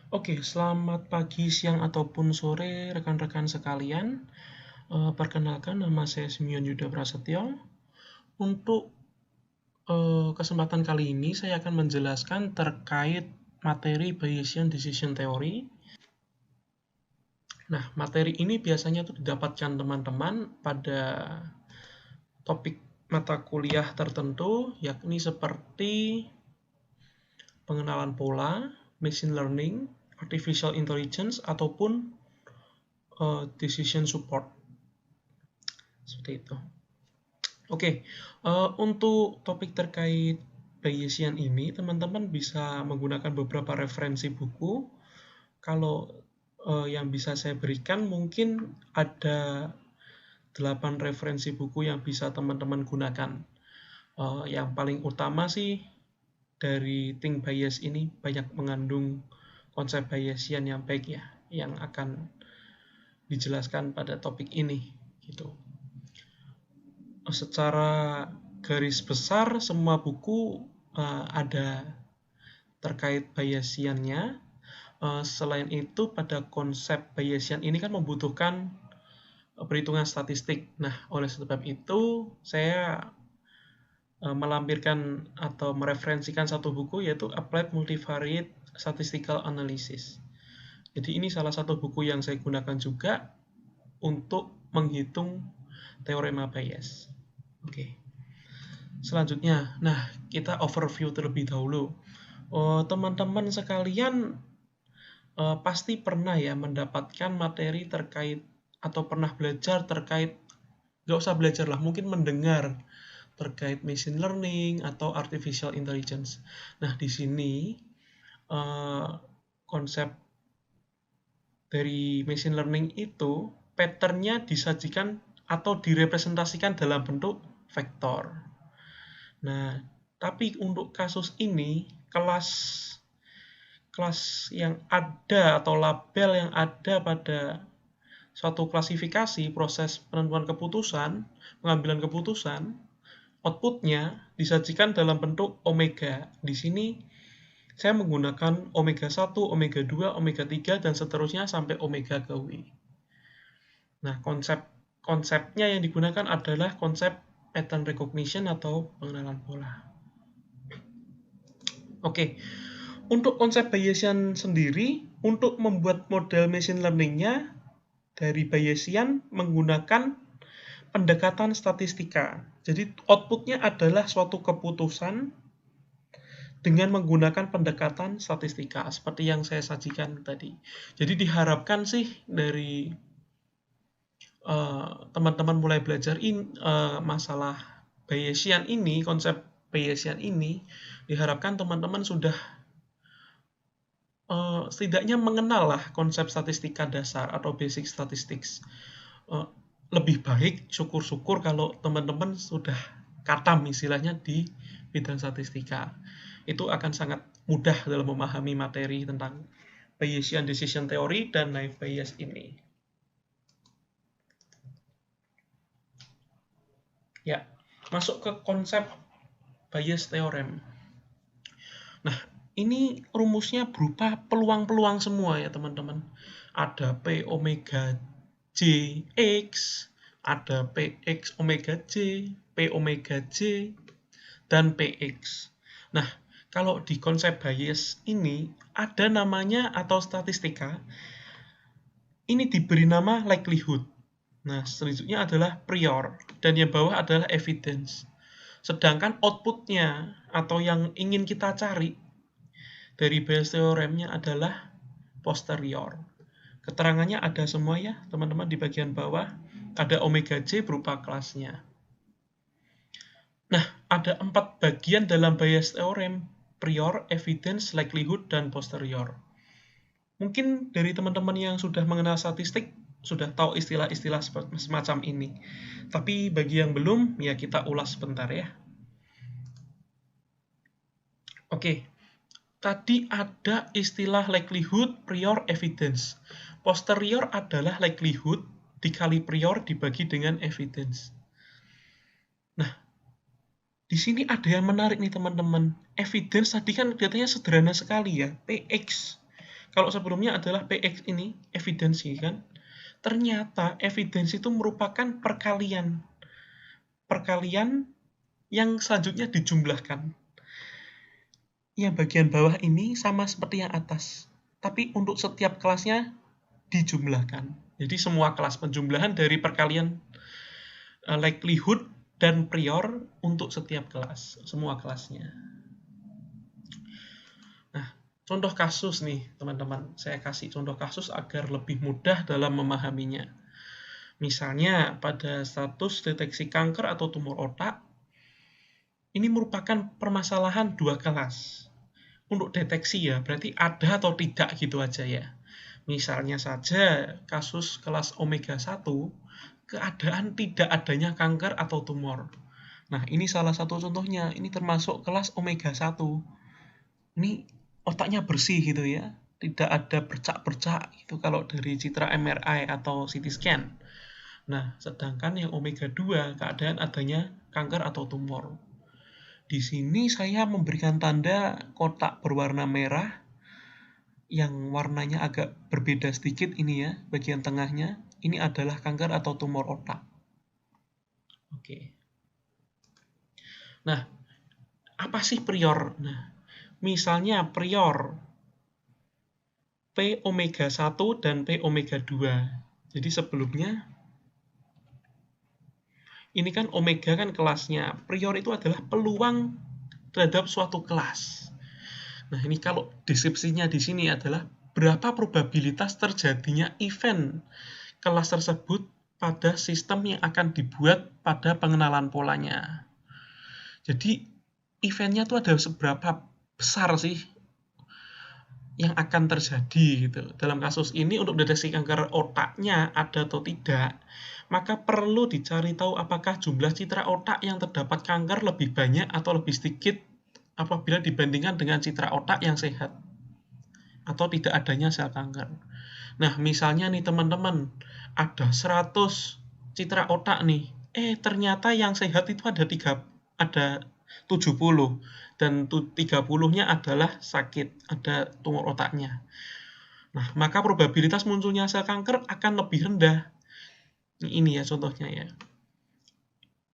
Oke, selamat pagi, siang, ataupun sore rekan-rekan sekalian. Perkenalkan, nama saya Simeon Yuda Prasetyo. Untuk kesempatan kali ini, saya akan menjelaskan terkait materi Bayesian Decision Theory. Nah, materi ini biasanya tuh didapatkan teman-teman pada topik mata kuliah tertentu, yakni seperti pengenalan pola, machine learning, artificial intelligence, ataupun decision support. Seperti itu. Oke, untuk topik terkait Bayesian ini, teman-teman bisa menggunakan beberapa referensi buku. Kalau yang bisa saya berikan, mungkin ada 8 referensi buku yang bisa teman-teman gunakan. Yang paling utama sih dari Think Bayes ini banyak mengandung konsep Bayesian yang baik ya, yang akan dijelaskan pada topik ini gitu. Secara garis besar semua buku ada terkait Bayesiannya. Selain itu pada konsep Bayesian ini kan membutuhkan perhitungan statistik. Nah, oleh sebab itu saya melampirkan atau mereferensikan satu buku yaitu Applied Multivariate Statistical Analysis. Jadi ini salah satu buku yang saya gunakan juga untuk menghitung teorema Bayes. Oke. Selanjutnya, nah kita overview terlebih dahulu. Teman-teman sekalian pasti pernah ya mendapatkan materi terkait atau pernah belajar terkait, nggak usah belajar lah, mungkin mendengar terkait machine learning atau artificial intelligence. Nah di sini konsep dari machine learning itu patternnya disajikan atau direpresentasikan dalam bentuk vektor. Nah, tapi untuk kasus ini, kelas yang ada atau label yang ada pada suatu klasifikasi proses penentuan keputusan, pengambilan keputusan, outputnya disajikan dalam bentuk omega. Di sini saya menggunakan omega 1, omega 2, omega 3, dan seterusnya sampai omega ke W. Nah, konsepnya yang digunakan adalah konsep pattern recognition atau pengenalan pola. Oke, untuk konsep Bayesian sendiri, untuk membuat model machine learning-nya dari Bayesian menggunakan pendekatan statistika. Jadi outputnya adalah suatu keputusan dengan menggunakan pendekatan statistika seperti yang saya sajikan tadi. Jadi diharapkan sih dari teman-teman mulai belajar masalah Bayesian ini, konsep Bayesian ini, diharapkan teman-teman sudah setidaknya mengenal lah konsep statistika dasar atau basic statistics. Lebih baik syukur-syukur kalau teman-teman sudah katam istilahnya di bidang statistika. Itu akan sangat mudah dalam memahami materi tentang Bayesian Decision Theory dan Naive Bayes ini. Ya, masuk ke konsep Bayes Theorem. Nah, ini rumusnya berupa peluang-peluang semua ya teman-teman. Ada P omega J X, ada PX omega J, P omega J, dan PX. Nah, kalau di konsep Bayes ini ada namanya atau statistika, ini diberi nama likelihood. Nah, selanjutnya adalah prior, dan yang bawah adalah evidence. Sedangkan outputnya atau yang ingin kita cari dari Bayes teoremnya adalah posterior. Keterangannya ada semua ya, teman-teman di bagian bawah. Ada omega J berupa kelasnya. Nah, ada 4 bagian dalam Bayes teorem: prior, evidence, likelihood, dan posterior. Mungkin dari teman-teman yang sudah mengenal statistik sudah tahu istilah-istilah semacam ini. Tapi bagi yang belum, ya kita ulas sebentar ya. Oke, tadi ada istilah likelihood, prior, evidence. Posterior adalah likelihood dikali prior dibagi dengan evidence. Nah, di sini ada yang menarik nih teman-teman. Evidence tadi kan kelihatannya sederhana sekali ya, PX. Kalau sebelumnya adalah PX ini, evidensi kan. Ternyata evidensi itu merupakan perkalian. Perkalian yang selanjutnya dijumlahkan. Yang bagian bawah ini sama seperti yang atas. Tapi untuk setiap kelasnya dijumlahkan. Jadi semua kelas penjumlahan dari perkalian likelihood dan prior untuk setiap kelas, semua kelasnya. Nah, contoh kasus nih, teman-teman. Saya kasih contoh kasus agar lebih mudah dalam memahaminya. Misalnya, pada status deteksi kanker atau tumor otak, ini merupakan permasalahan dua kelas. Untuk deteksi ya, berarti ada atau tidak gitu aja ya. Misalnya saja kasus kelas omega 1, keadaan tidak adanya kanker atau tumor. Nah, ini salah satu contohnya. Ini termasuk kelas omega 1. Ini otaknya bersih gitu ya. Tidak ada bercak-bercak gitu kalau dari citra MRI atau CT scan. Nah, sedangkan yang omega 2 keadaan adanya kanker atau tumor. Di sini saya memberikan tanda kotak berwarna merah yang warnanya agak berbeda sedikit ini ya, bagian tengahnya. Ini adalah kanker atau tumor otak. Oke. Nah, apa sih prior? Nah, misalnya prior P omega 1 dan P omega 2. Jadi sebelumnya ini kan omega kan kelasnya. Prior itu adalah peluang terhadap suatu kelas. Nah, ini kalau deskripsinya di sini adalah berapa probabilitas terjadinya event kelas tersebut pada sistem yang akan dibuat pada pengenalan polanya. Jadi, eventnya itu ada seberapa besar sih yang akan terjadi gitu. Dalam kasus ini untuk mendeteksi kanker otaknya ada atau tidak, maka perlu dicari tahu apakah jumlah citra otak yang terdapat kanker lebih banyak atau lebih sedikit apabila dibandingkan dengan citra otak yang sehat atau tidak adanya sel kanker. Nah, misalnya nih teman-teman, ada 100 citra otak nih. Ternyata yang sehat itu ada 70 dan 30-nya adalah sakit, ada tumor otaknya. Nah, maka probabilitas munculnya sel kanker akan lebih rendah. Ini ya contohnya ya.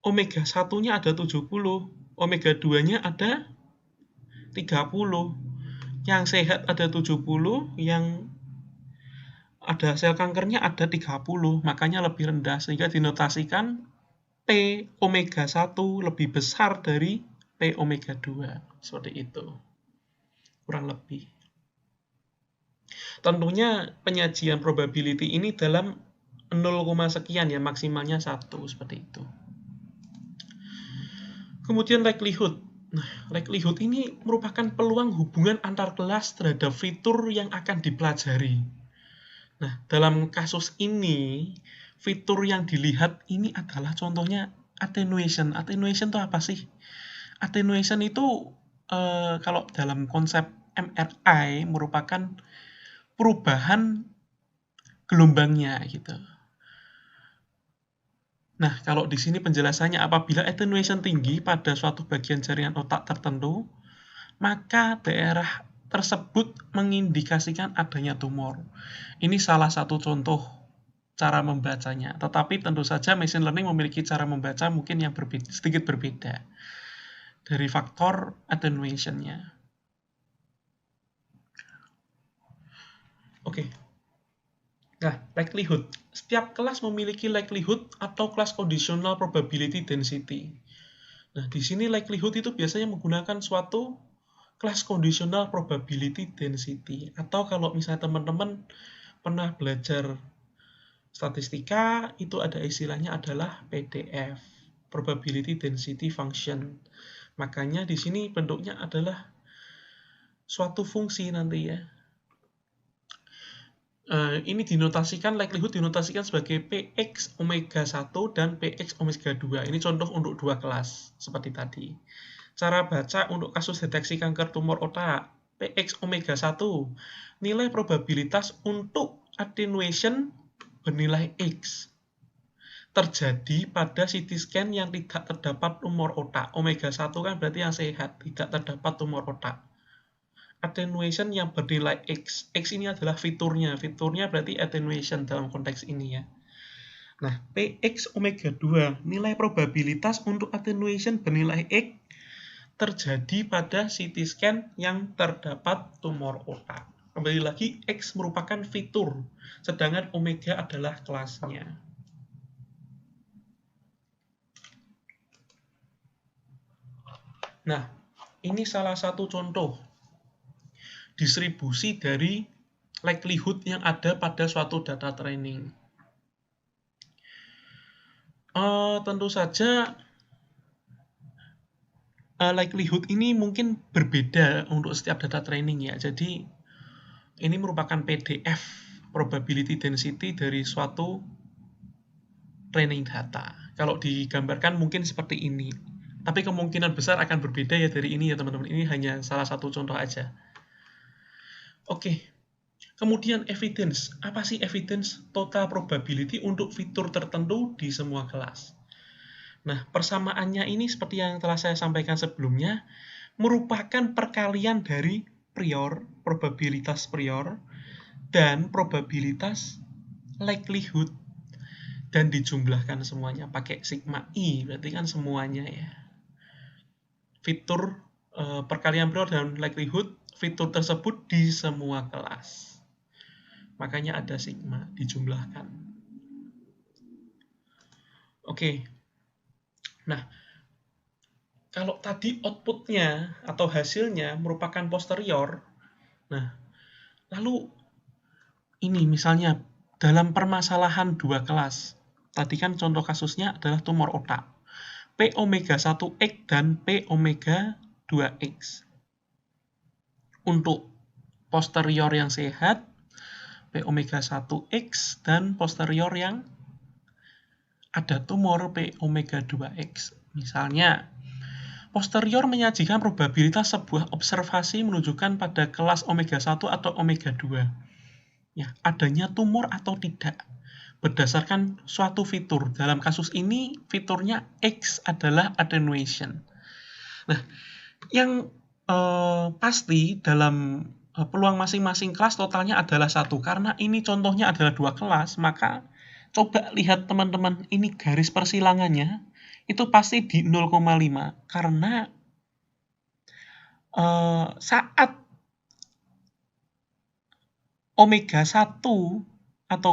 Omega 1-nya ada 70, omega 2-nya ada 30. Yang sehat ada 70, yang ada sel kankernya ada 30, makanya lebih rendah sehingga dinotasikan P omega 1 lebih besar dari P omega 2. Seperti itu. Kurang lebih. Tentunya penyajian probability ini dalam 0, sekian ya, maksimalnya 1 seperti itu. Kemudian likelihood. Nah, likelihood ini merupakan peluang hubungan antar kelas terhadap fitur yang akan dipelajari. Nah, dalam kasus ini, fitur yang dilihat ini adalah contohnya attenuation. Attenuation itu apa sih? Attenuation itu kalau dalam konsep MRI merupakan perubahan gelombangnya gitu. Nah, kalau di sini penjelasannya apabila attenuation tinggi pada suatu bagian jaringan otak tertentu, maka daerah tersebut mengindikasikan adanya tumor. Ini salah satu contoh cara membacanya. Tetapi tentu saja machine learning memiliki cara membaca mungkin yang sedikit berbeda dari faktor attenuation-nya. Oke. Nah, likelihood. Setiap kelas memiliki likelihood atau kelas conditional probability density. Nah, di sini likelihood itu biasanya menggunakan suatu kelas conditional probability density. Atau kalau misalnya teman-teman pernah belajar statistika, itu ada istilahnya adalah PDF, probability density function. Makanya di sini bentuknya adalah suatu fungsi nanti ya. Ini dinotasikan, likelihood dinotasikan sebagai PX omega 1 dan PX omega 2. Ini contoh untuk dua kelas, seperti tadi. Cara baca untuk kasus deteksi kanker tumor otak, PX omega 1. Nilai probabilitas untuk attenuation bernilai X. Terjadi pada CT scan yang tidak terdapat tumor otak. Omega 1 kan berarti yang sehat, tidak terdapat tumor otak. attenuation yang bernilai X. X ini adalah fiturnya. Fiturnya berarti attenuation dalam konteks ini ya. Nah, Px omega 2, nilai probabilitas untuk attenuation bernilai X terjadi pada CT scan yang terdapat tumor otak. Kembali lagi, X merupakan fitur, sedangkan omega adalah kelasnya. Nah, ini salah satu contoh distribusi dari likelihood yang ada pada suatu data training. Tentu saja likelihood ini mungkin berbeda untuk setiap data training ya. Jadi ini merupakan PDF probability density dari suatu training data. Kalau digambarkan mungkin seperti ini. Tapi kemungkinan besar akan berbeda ya dari ini ya teman-teman. Ini hanya salah satu contoh aja. Oke. Kemudian evidence. Apa sih evidence? Total probability untuk fitur tertentu di semua kelas. Nah, persamaannya ini seperti yang telah saya sampaikan sebelumnya, merupakan perkalian dari prior, probabilitas prior, dan probabilitas likelihood, dan dijumlahkan semuanya pakai sigma I, berarti kan semuanya ya. Fitur perkalian prior dan likelihood, fitur tersebut di semua kelas. Makanya ada sigma, dijumlahkan. Oke. Nah, kalau tadi outputnya atau hasilnya merupakan posterior, nah, lalu ini misalnya dalam permasalahan dua kelas, tadi kan contoh kasusnya adalah tumor otak, P omega 1X dan P omega 2X. Untuk posterior yang sehat, P omega 1X dan posterior yang ada tumor P omega 2X. Misalnya, posterior menyajikan probabilitas sebuah observasi menunjukkan pada kelas omega 1 atau omega 2. Ya, adanya tumor atau tidak. Berdasarkan suatu fitur. Dalam kasus ini, fiturnya X adalah attenuation. Nah, yang pasti dalam peluang masing-masing kelas totalnya adalah 1. Karena ini contohnya adalah 2 kelas, maka coba lihat teman-teman, ini garis persilangannya, itu pasti di 0,5. Karena saat omega 1 atau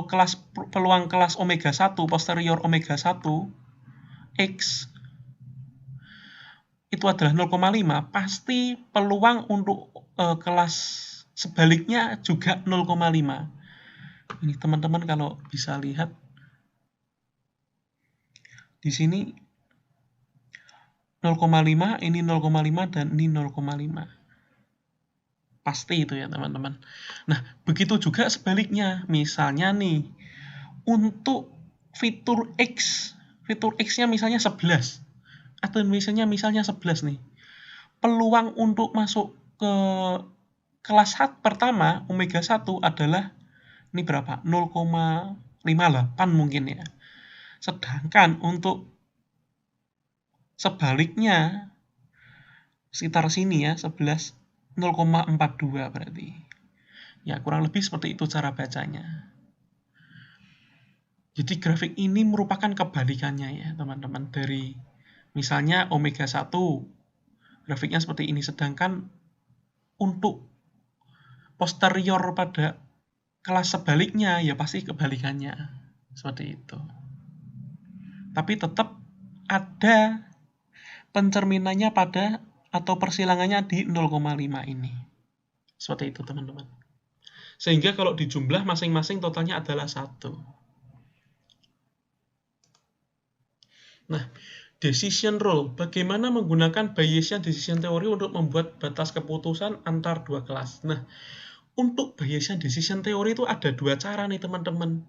peluang kelas omega 1, posterior omega 1, X, itu adalah 0,5, pasti peluang untuk kelas sebaliknya juga 0,5. Ini teman-teman kalau bisa lihat di sini 0,5, ini 0,5 dan ini 0,5. Pasti itu ya teman-teman. Nah, begitu juga sebaliknya. Misalnya nih, untuk fitur X-nya misalnya 11. Attenuation-nya misalnya 11 nih. Peluang untuk masuk ke kelas pertama, omega 1 adalah, ini berapa? 0,58 mungkin ya. Sedangkan untuk sebaliknya, sekitar sini ya, 11, 0,42 berarti. Ya, kurang lebih seperti itu cara bacanya. Jadi grafik ini merupakan kebalikannya ya, teman-teman. Dari misalnya omega 1, grafiknya seperti ini. Sedangkan untuk posterior pada kelas sebaliknya, ya pasti kebalikannya. Seperti itu. Tapi tetap ada pencerminannya pada atau persilangannya di 0,5 ini. Seperti itu teman-teman. Sehingga kalau dijumlah masing-masing totalnya adalah 1. Nah, decision rule. Bagaimana menggunakan Bayesian decision theory untuk membuat batas keputusan antar dua kelas. Nah, untuk Bayesian decision theory itu ada dua cara nih teman-teman.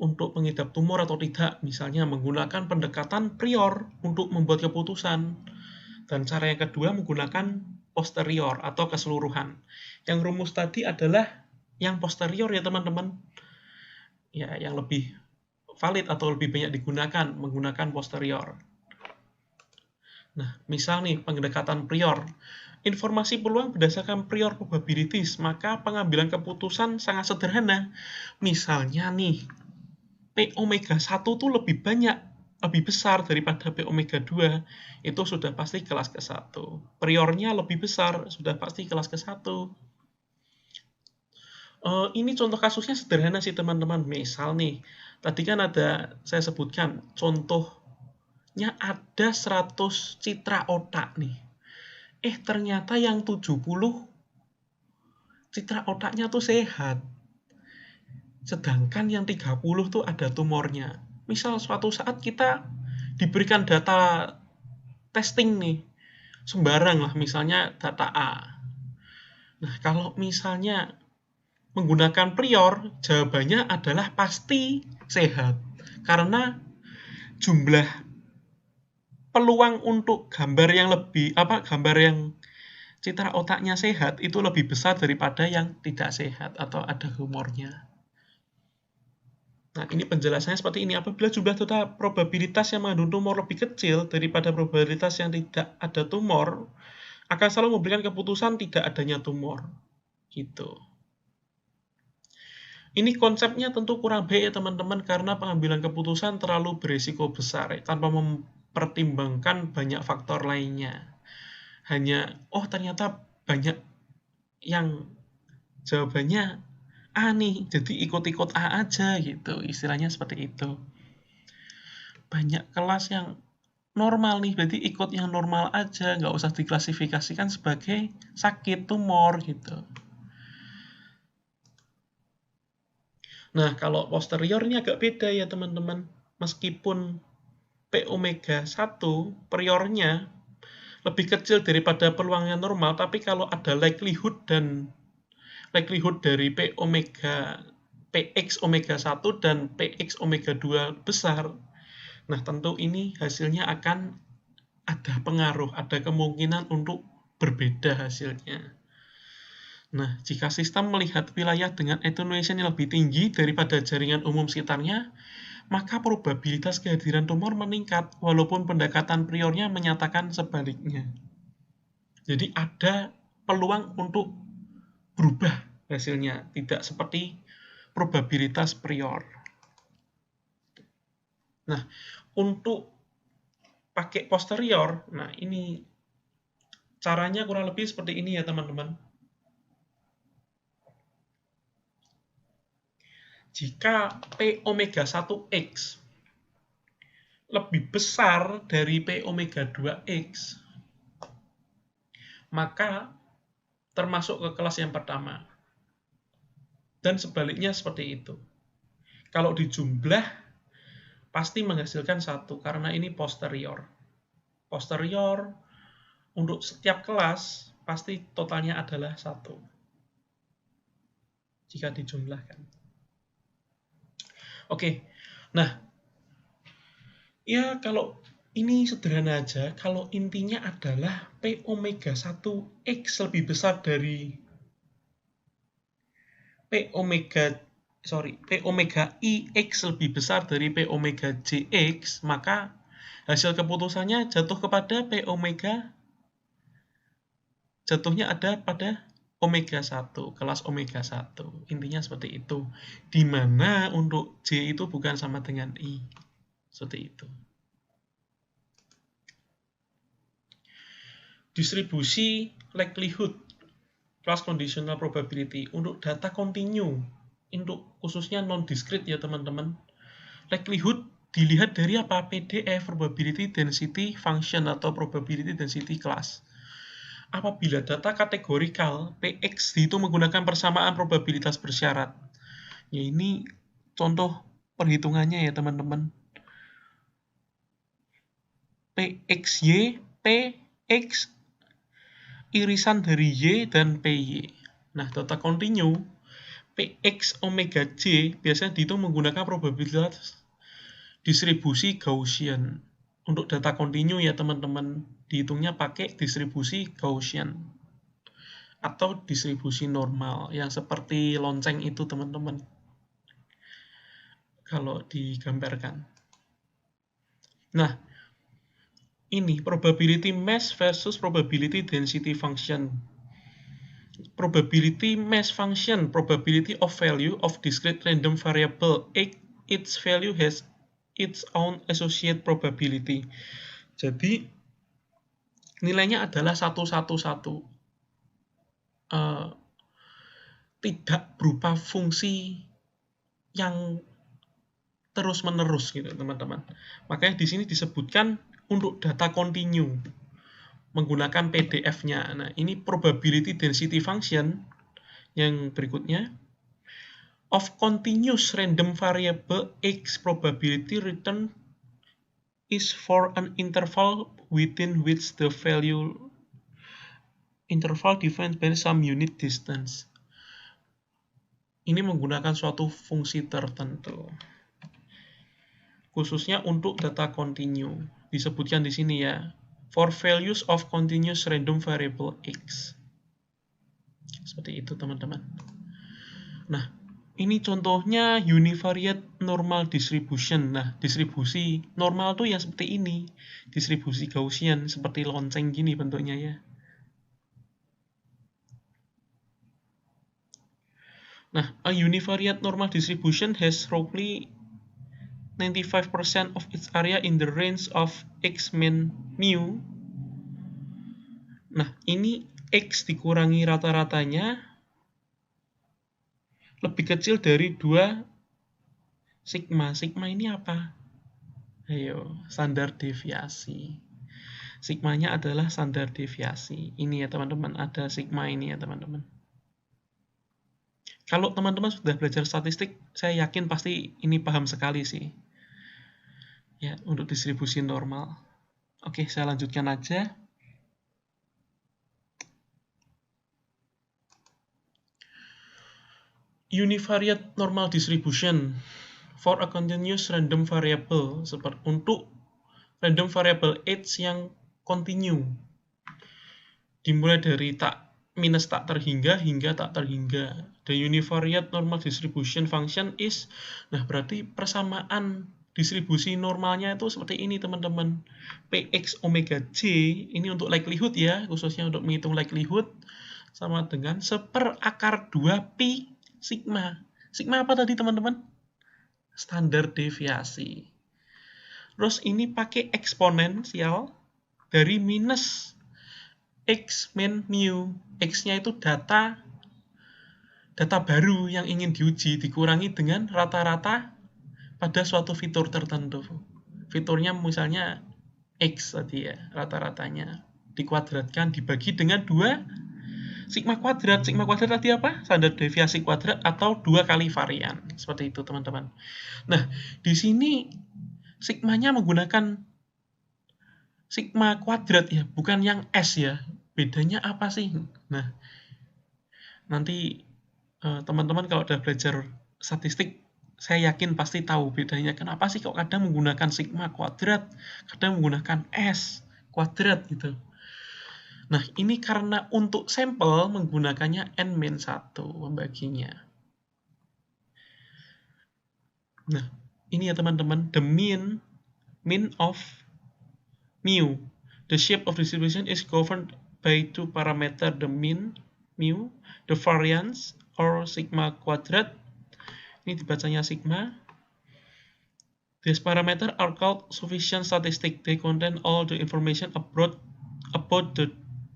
Untuk mengidap tumor atau tidak. Misalnya menggunakan pendekatan prior untuk membuat keputusan. Dan cara yang kedua menggunakan posterior atau keseluruhan. Yang rumus tadi adalah yang posterior ya teman-teman. Ya, yang lebih valid atau lebih banyak digunakan menggunakan posterior. Nah, misal nih pendekatan prior. informasi peluang berdasarkan prior probabilities, maka pengambilan keputusan sangat sederhana. Misalnya nih, P omega 1 tuh lebih besar daripada P omega 2, itu sudah pasti kelas ke-1. Priornya lebih besar, sudah pasti kelas ke-1. Ini contoh kasusnya sederhana sih teman-teman. Misal nih, tadi kan saya sebutkan, contohnya ada 100 citra otak nih. Ternyata yang 70 citra otaknya tuh sehat. Sedangkan yang 30 tuh ada tumornya. Misal suatu saat kita diberikan data testing nih, sembarang lah, misalnya data A. Nah, kalau misalnya menggunakan prior, jawabannya adalah pasti sehat. Karena jumlah peluang untuk gambar yang citra otaknya sehat itu lebih besar daripada yang tidak sehat atau ada humornya. Nah, ini penjelasannya seperti ini. Apabila jumlah total probabilitas yang mengandung tumor lebih kecil daripada probabilitas yang tidak ada tumor, akan selalu memberikan keputusan tidak adanya tumor. Gitu. Ini konsepnya tentu kurang baik ya teman-teman, karena pengambilan keputusan terlalu berisiko besar tanpa mempertimbangkan banyak faktor lainnya. Hanya, ternyata banyak yang jawabannya A nih, jadi ikut-ikut A aja gitu, istilahnya seperti itu. Banyak kelas yang normal nih, berarti ikut yang normal aja, nggak usah diklasifikasikan sebagai sakit, tumor gitu. Nah, kalau posterior ini agak beda ya teman-teman. Meskipun P omega 1 priornya lebih kecil daripada peluangnya normal, tapi kalau ada likelihood dari PX omega 1 dan PX omega 2 besar, nah tentu ini hasilnya akan ada pengaruh, ada kemungkinan untuk berbeda hasilnya. Nah, jika sistem melihat wilayah dengan attenuation yang lebih tinggi daripada jaringan umum sekitarnya, maka probabilitas kehadiran tumor meningkat, walaupun pendekatan priornya menyatakan sebaliknya. Jadi ada peluang untuk berubah hasilnya, tidak seperti probabilitas prior. Nah, untuk pakai posterior, nah ini caranya kurang lebih seperti ini ya teman-teman. Jika P omega 1X lebih besar dari P omega 2X, maka termasuk ke kelas yang pertama. Dan sebaliknya seperti itu. Kalau dijumlah, pasti menghasilkan 1, karena ini posterior. Posterior, untuk setiap kelas, pasti totalnya adalah 1. Jika dijumlahkan. Oke, nah, ya kalau ini sederhana aja, kalau intinya adalah P omega 1X lebih besar dari P omega IX lebih besar dari P omega JX, maka hasil keputusannya jatuhnya ada pada omega 1, kelas omega 1. Intinya seperti itu. Di mana untuk J itu bukan sama dengan I. Seperti itu. Distribusi likelihood plus conditional probability untuk data kontinu, untuk khususnya non-discrete ya teman-teman. Likelihood dilihat dari apa? PDF, probability density function atau probability density class. Apabila data kategorikal, PX itu menggunakan persamaan probabilitas bersyarat. Ya ini contoh perhitungannya ya teman-teman. PXY, PX irisan dari Y dan PY. Nah, data kontinu PX omega J biasanya dihitung menggunakan probabilitas distribusi Gaussian. Untuk data kontinu ya teman-teman, dihitungnya pakai distribusi Gaussian atau distribusi normal yang seperti lonceng itu teman-teman. Kalau digambarkan. Nah, ini probability mass versus probability density function. Probability mass function, probability of value of discrete random variable x, its value has its own associated probability. Jadi nilainya adalah 111. Tidak berupa fungsi yang terus-menerus gitu, teman-teman. Makanya di sini disebutkan untuk data continue menggunakan PDF-nya. Nah, ini probability density function yang berikutnya. Of continuous random variable x, probability return is for an interval within which the value interval defined by some unit distance. Ini menggunakan suatu fungsi tertentu. Khususnya untuk data continue. Disebutkan di sini ya. For values of continuous random variable x. Seperti itu, teman-teman. Nah, ini contohnya univariate normal distribution. Nah, distribusi normal tuh ya seperti ini. Distribusi Gaussian, seperti lonceng gini bentuknya ya. Nah, a univariate normal distribution has roughly 95% of its area in the range of x min mu. Nah, ini x dikurangi rata-ratanya lebih kecil dari 2 sigma. Sigma ini apa? Ayo, standar deviasi. Sigmanya adalah standar deviasi. Ini ya teman-teman, ada sigma ini ya teman-teman. Kalau teman-teman sudah belajar statistik, saya yakin pasti ini paham sekali sih. Ya, untuk distribusi normal. Oke, saya lanjutkan aja. Univariate normal distribution for a continuous random variable, seperti untuk random variable h yang continue, dimulai dari minus tak terhingga hingga tak terhingga. The univariate normal distribution function is, nah berarti persamaan distribusi normalnya itu seperti ini teman-teman. Px omega j, ini untuk likelihood ya, khususnya untuk menghitung likelihood, sama dengan 1/2 pi sigma. Sigma apa tadi teman-teman? Standar deviasi. Terus ini pakai eksponensial dari minus x min mu. X-nya itu data baru yang ingin diuji, dikurangi dengan rata-rata pada suatu fitur tertentu. Fiturnya misalnya x tadi ya, rata-ratanya dikuadratkan dibagi dengan 2 sigma kuadrat. Sigma kuadrat tadi apa? Standar deviasi kuadrat atau 2 kali varian. Seperti itu, teman-teman. Nah, di sini sigmanya menggunakan sigma kuadrat ya, bukan yang S ya. Bedanya apa sih? Nah, nanti teman-teman kalau udah belajar statistik, saya yakin pasti tahu bedanya. Kenapa sih kok kadang menggunakan sigma kuadrat, kadang menggunakan S kuadrat gitu. Nah, ini karena untuk sampel menggunakannya n-1 membaginya. Nah, ini ya teman-teman, the mean of mu. The shape of distribution is governed by 2 parameter, the mean, mu, the variance, or sigma quadrat. Ini dibacanya sigma. These parameters are called sufficient statistics. They contain all the information about the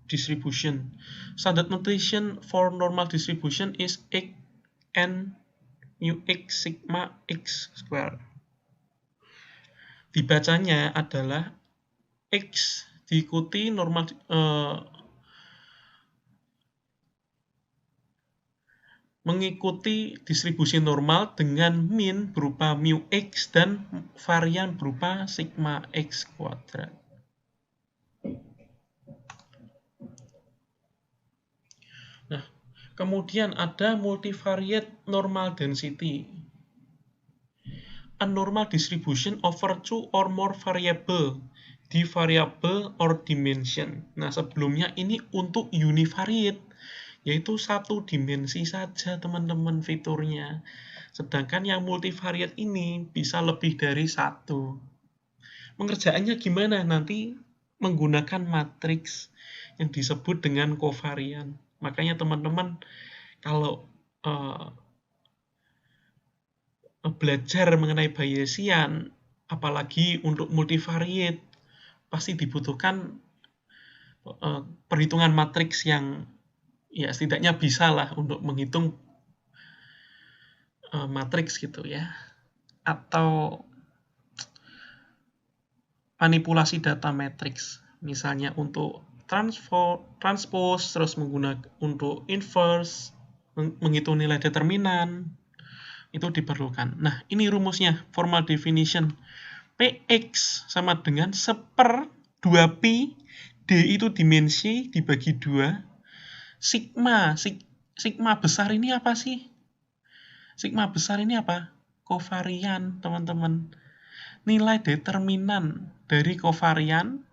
distribution. Standard notation for normal distribution is x n mu x sigma x square. Dibacanya adalah x diikuti normal mengikuti distribusi normal dengan mean berupa mu x dan varian berupa sigma x kuadrat. Nah, kemudian ada multivariate normal density. A normal distribution over 2 or more variable di variable or dimension. Nah, sebelumnya ini untuk univariate, yaitu satu dimensi saja teman-teman fiturnya. Sedangkan yang multivariate ini bisa lebih dari satu. Pengerjaannya gimana? Nanti menggunakan matriks yang disebut dengan kovarian. Makanya teman-teman kalau belajar mengenai Bayesian, apalagi untuk multivariate, pasti dibutuhkan perhitungan matriks yang ya setidaknya bisa lah untuk menghitung matriks gitu ya, atau manipulasi data matriks, misalnya untuk transpose, terus menggunakan untuk inverse, menghitung nilai determinan, itu diperlukan. Nah, ini rumusnya, formal definition. Px sama dengan 1/2pi, D itu dimensi dibagi 2, sigma besar ini apa sih? Sigma besar ini apa? Kovarian, teman-teman. Nilai determinan dari kovarian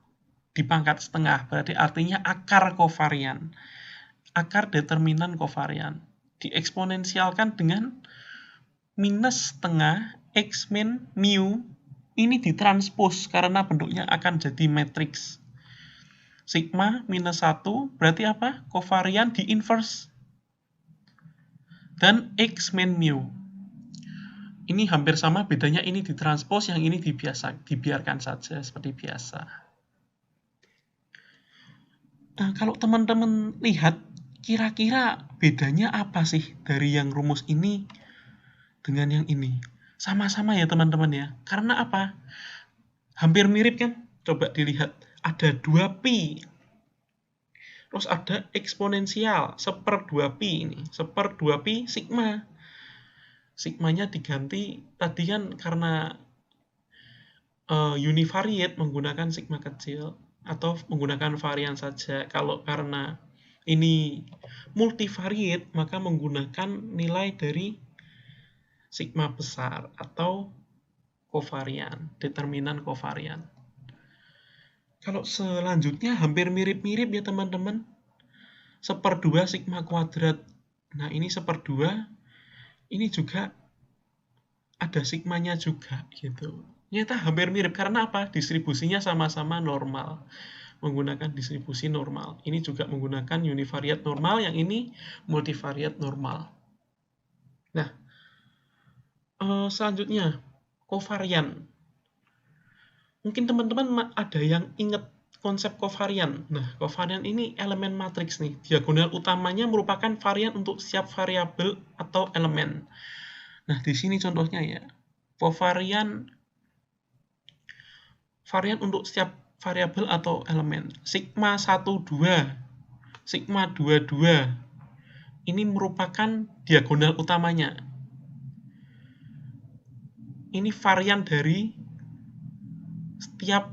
dipangkat setengah, berarti artinya akar kovarian. Akar determinan kovarian. Dieksponensialkan dengan minus setengah X min mu, ini ditranspos karena bentuknya akan jadi matriks. Sigma minus 1 berarti apa? Kovarian di inverse. Dan X min mu. Ini hampir sama, bedanya ini ditranspos, yang ini dibiarkan saja seperti biasa. Nah, kalau teman-teman lihat, kira-kira bedanya apa sih dari yang rumus ini dengan yang ini? Sama-sama ya teman-teman ya. Karena apa? Hampir mirip kan? Coba dilihat. Ada 2pi. Terus ada eksponensial. 1/2pi ini. 1/2pi sigma. Sigmanya diganti. Tadi kan karena univariate menggunakan sigma kecil. Atau menggunakan varian saja. Kalau karena ini multivariate, maka menggunakan nilai dari sigma besar atau kovarian, determinan kovarian. Kalau selanjutnya hampir mirip-mirip ya teman-teman. 1/2 sigma kuadrat. Nah, ini 1/2, ini juga ada sigmanya juga gitu. Ternyata hampir mirip karena apa? Distribusinya sama-sama normal. Menggunakan distribusi normal. Ini juga menggunakan univariate normal, yang ini multivariate normal. Nah, selanjutnya kovarian. Mungkin teman-teman ada yang ingat konsep kovarian. Nah, kovarian ini elemen matriks nih. Diagonal utamanya merupakan varian untuk setiap variabel atau elemen. Nah, di sini contohnya ya. Kovarian untuk setiap variabel atau elemen. Sigma 1, 2, sigma 2, 2. Ini merupakan diagonal utamanya. Ini varian dari setiap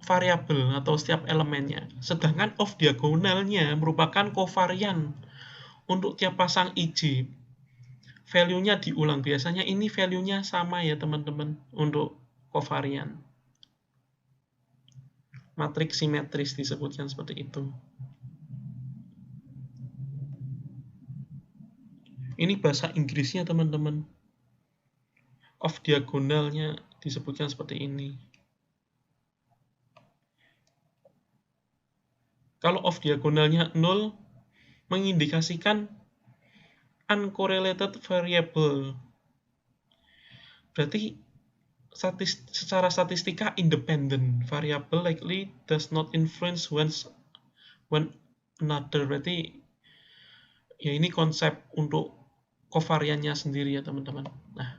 variabel atau setiap elemennya. Sedangkan off diagonalnya merupakan kovarian untuk tiap pasang IJ. Value-nya diulang. Biasanya ini value-nya sama ya teman-teman untuk kovarian. Matriks simetris disebutkan seperti itu. Ini bahasa Inggrisnya teman-teman. Off diagonalnya disebutkan seperti ini. Kalau off diagonalnya 0, mengindikasikan uncorrelated variable. Berarti secara statistika independent. Variable likely does not influence one another. Berarti ya ini konsep untuk kovariannya sendiri ya teman-teman. Nah,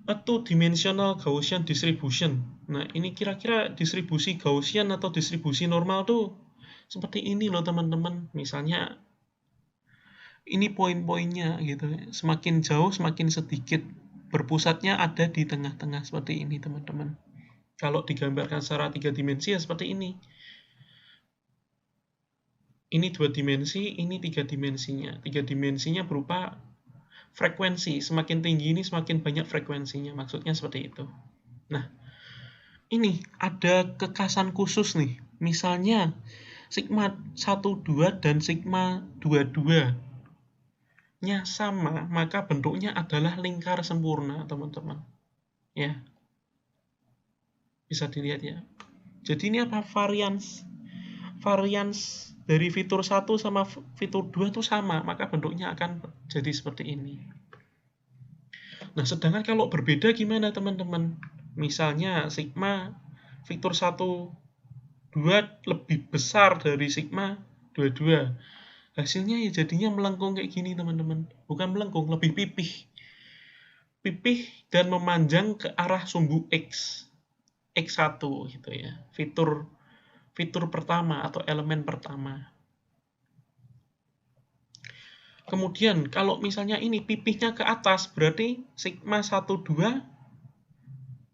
a two-dimensional Gaussian distribution. Nah, ini kira-kira distribusi Gaussian atau distribusi normal tuh seperti ini loh teman-teman. Misalnya ini poin-poinnya gitu. Semakin jauh semakin sedikit. Berpusatnya ada di tengah-tengah seperti ini teman-teman. Kalau digambarkan secara 3 dimensi ya seperti ini. Ini 2 dimensi, ini 3 dimensinya. 3 dimensinya berupa frekuensi. Semakin tinggi ini semakin banyak frekuensinya. Maksudnya seperti itu. Nah, ini ada kekasan khusus nih. Misalnya sigma 1,2 dan sigma 2,2 nya sama, maka bentuknya adalah lingkar sempurna, teman-teman. Ya. Bisa dilihat ya. Jadi ini apa? Varians dari fitur 1 sama fitur 2 itu sama, maka bentuknya akan jadi seperti ini. Nah, sedangkan kalau berbeda gimana teman-teman? Misalnya sigma fitur 1, 2 lebih besar dari sigma 22. Hasilnya ya jadinya melengkung kayak gini teman-teman. Bukan melengkung, lebih pipih. Pipih dan memanjang ke arah sumbu X. X1 gitu ya. Fitur pertama atau elemen pertama. Kemudian kalau misalnya ini pipihnya ke atas, berarti sigma 12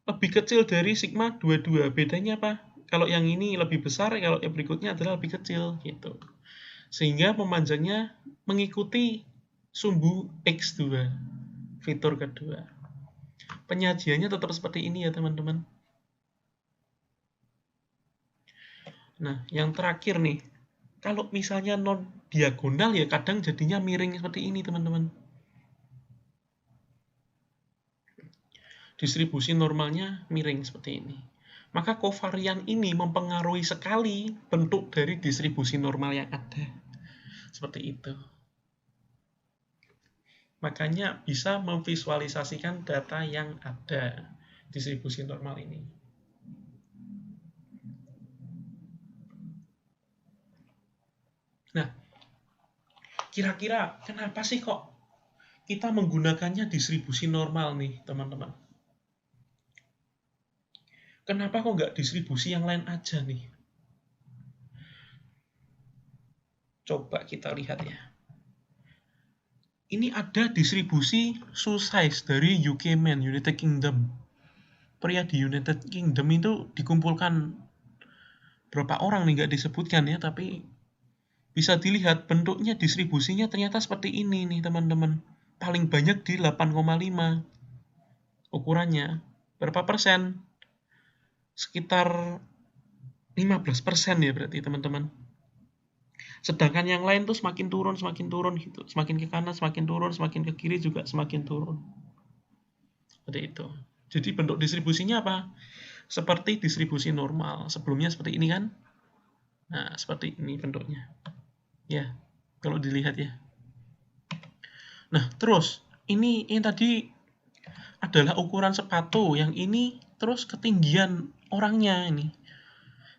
lebih kecil dari sigma 22. Bedanya apa? Kalau yang ini lebih besar, kalau yang berikutnya adalah lebih kecil gitu. Sehingga pemanjangnya mengikuti sumbu X2, fitur kedua. Penyajiannya tetap seperti ini ya teman-teman. Nah, yang terakhir nih, kalau misalnya non diagonal ya kadang jadinya miring seperti ini teman-teman. Distribusi normalnya miring seperti ini. Maka kovarian ini mempengaruhi sekali bentuk dari distribusi normal yang ada. Seperti itu. Makanya bisa memvisualisasikan data yang ada distribusi normal ini. Nah, kira-kira kenapa sih kok kita menggunakannya distribusi normal nih, teman-teman? Kenapa kok nggak distribusi yang lain aja nih? Coba kita lihat ya. Ini ada distribusi Susize dari UK-Men, United Kingdom. Pria di United Kingdom itu dikumpulkan berapa orang nih nggak disebutkan ya, tapi bisa dilihat bentuknya distribusinya ternyata seperti ini nih teman-teman. Paling banyak di 8,5 ukurannya. Berapa persen? Sekitar 15% ya berarti teman-teman. Sedangkan yang lain tuh semakin turun gitu. Semakin ke kanan semakin turun, semakin ke kiri juga semakin turun. Seperti itu. Jadi bentuk distribusinya apa? Seperti distribusi normal. Sebelumnya seperti ini kan? Nah, seperti ini bentuknya. Ya, kalau dilihat ya. Nah, terus ini tadi adalah ukuran sepatu, yang ini terus ketinggian orangnya ini.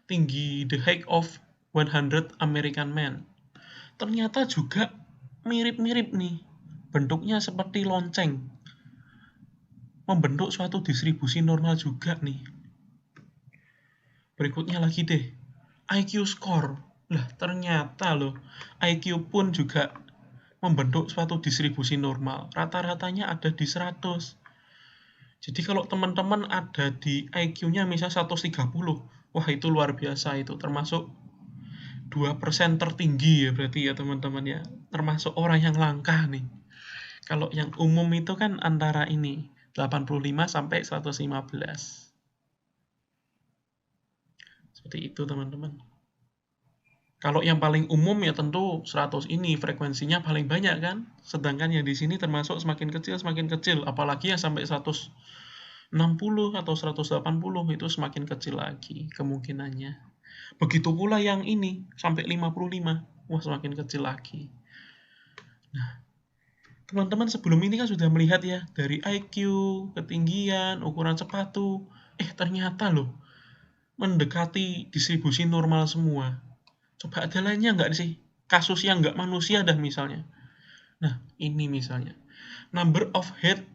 Tinggi the height of 100 American man. Ternyata juga mirip-mirip nih. Bentuknya seperti lonceng. Membentuk suatu distribusi normal juga nih. Berikutnya lagi deh. IQ score. Lah, ternyata loh, IQ pun juga membentuk suatu distribusi normal. Rata-ratanya ada di 100. Jadi kalau teman-teman ada di IQ-nya misalnya 130, wah itu luar biasa itu, termasuk 2% tertinggi ya berarti ya teman-teman ya. Termasuk orang yang langka nih. Kalau yang umum itu kan antara ini, 85 sampai 115. Seperti itu teman-teman. Kalau yang paling umum ya tentu 100 ini frekuensinya paling banyak kan. Sedangkan yang di sini termasuk semakin kecil, apalagi yang sampai 160 atau 180 itu semakin kecil lagi kemungkinannya. Begitu pula yang ini sampai 55, wah semakin kecil lagi. Nah, teman-teman sebelum ini kan sudah melihat ya dari IQ, ketinggian, ukuran sepatu, ternyata loh mendekati distribusi normal semua. Coba ada lainnya nggak sih? Kasus yang nggak manusia dah misalnya. Nah, ini misalnya. Number of hits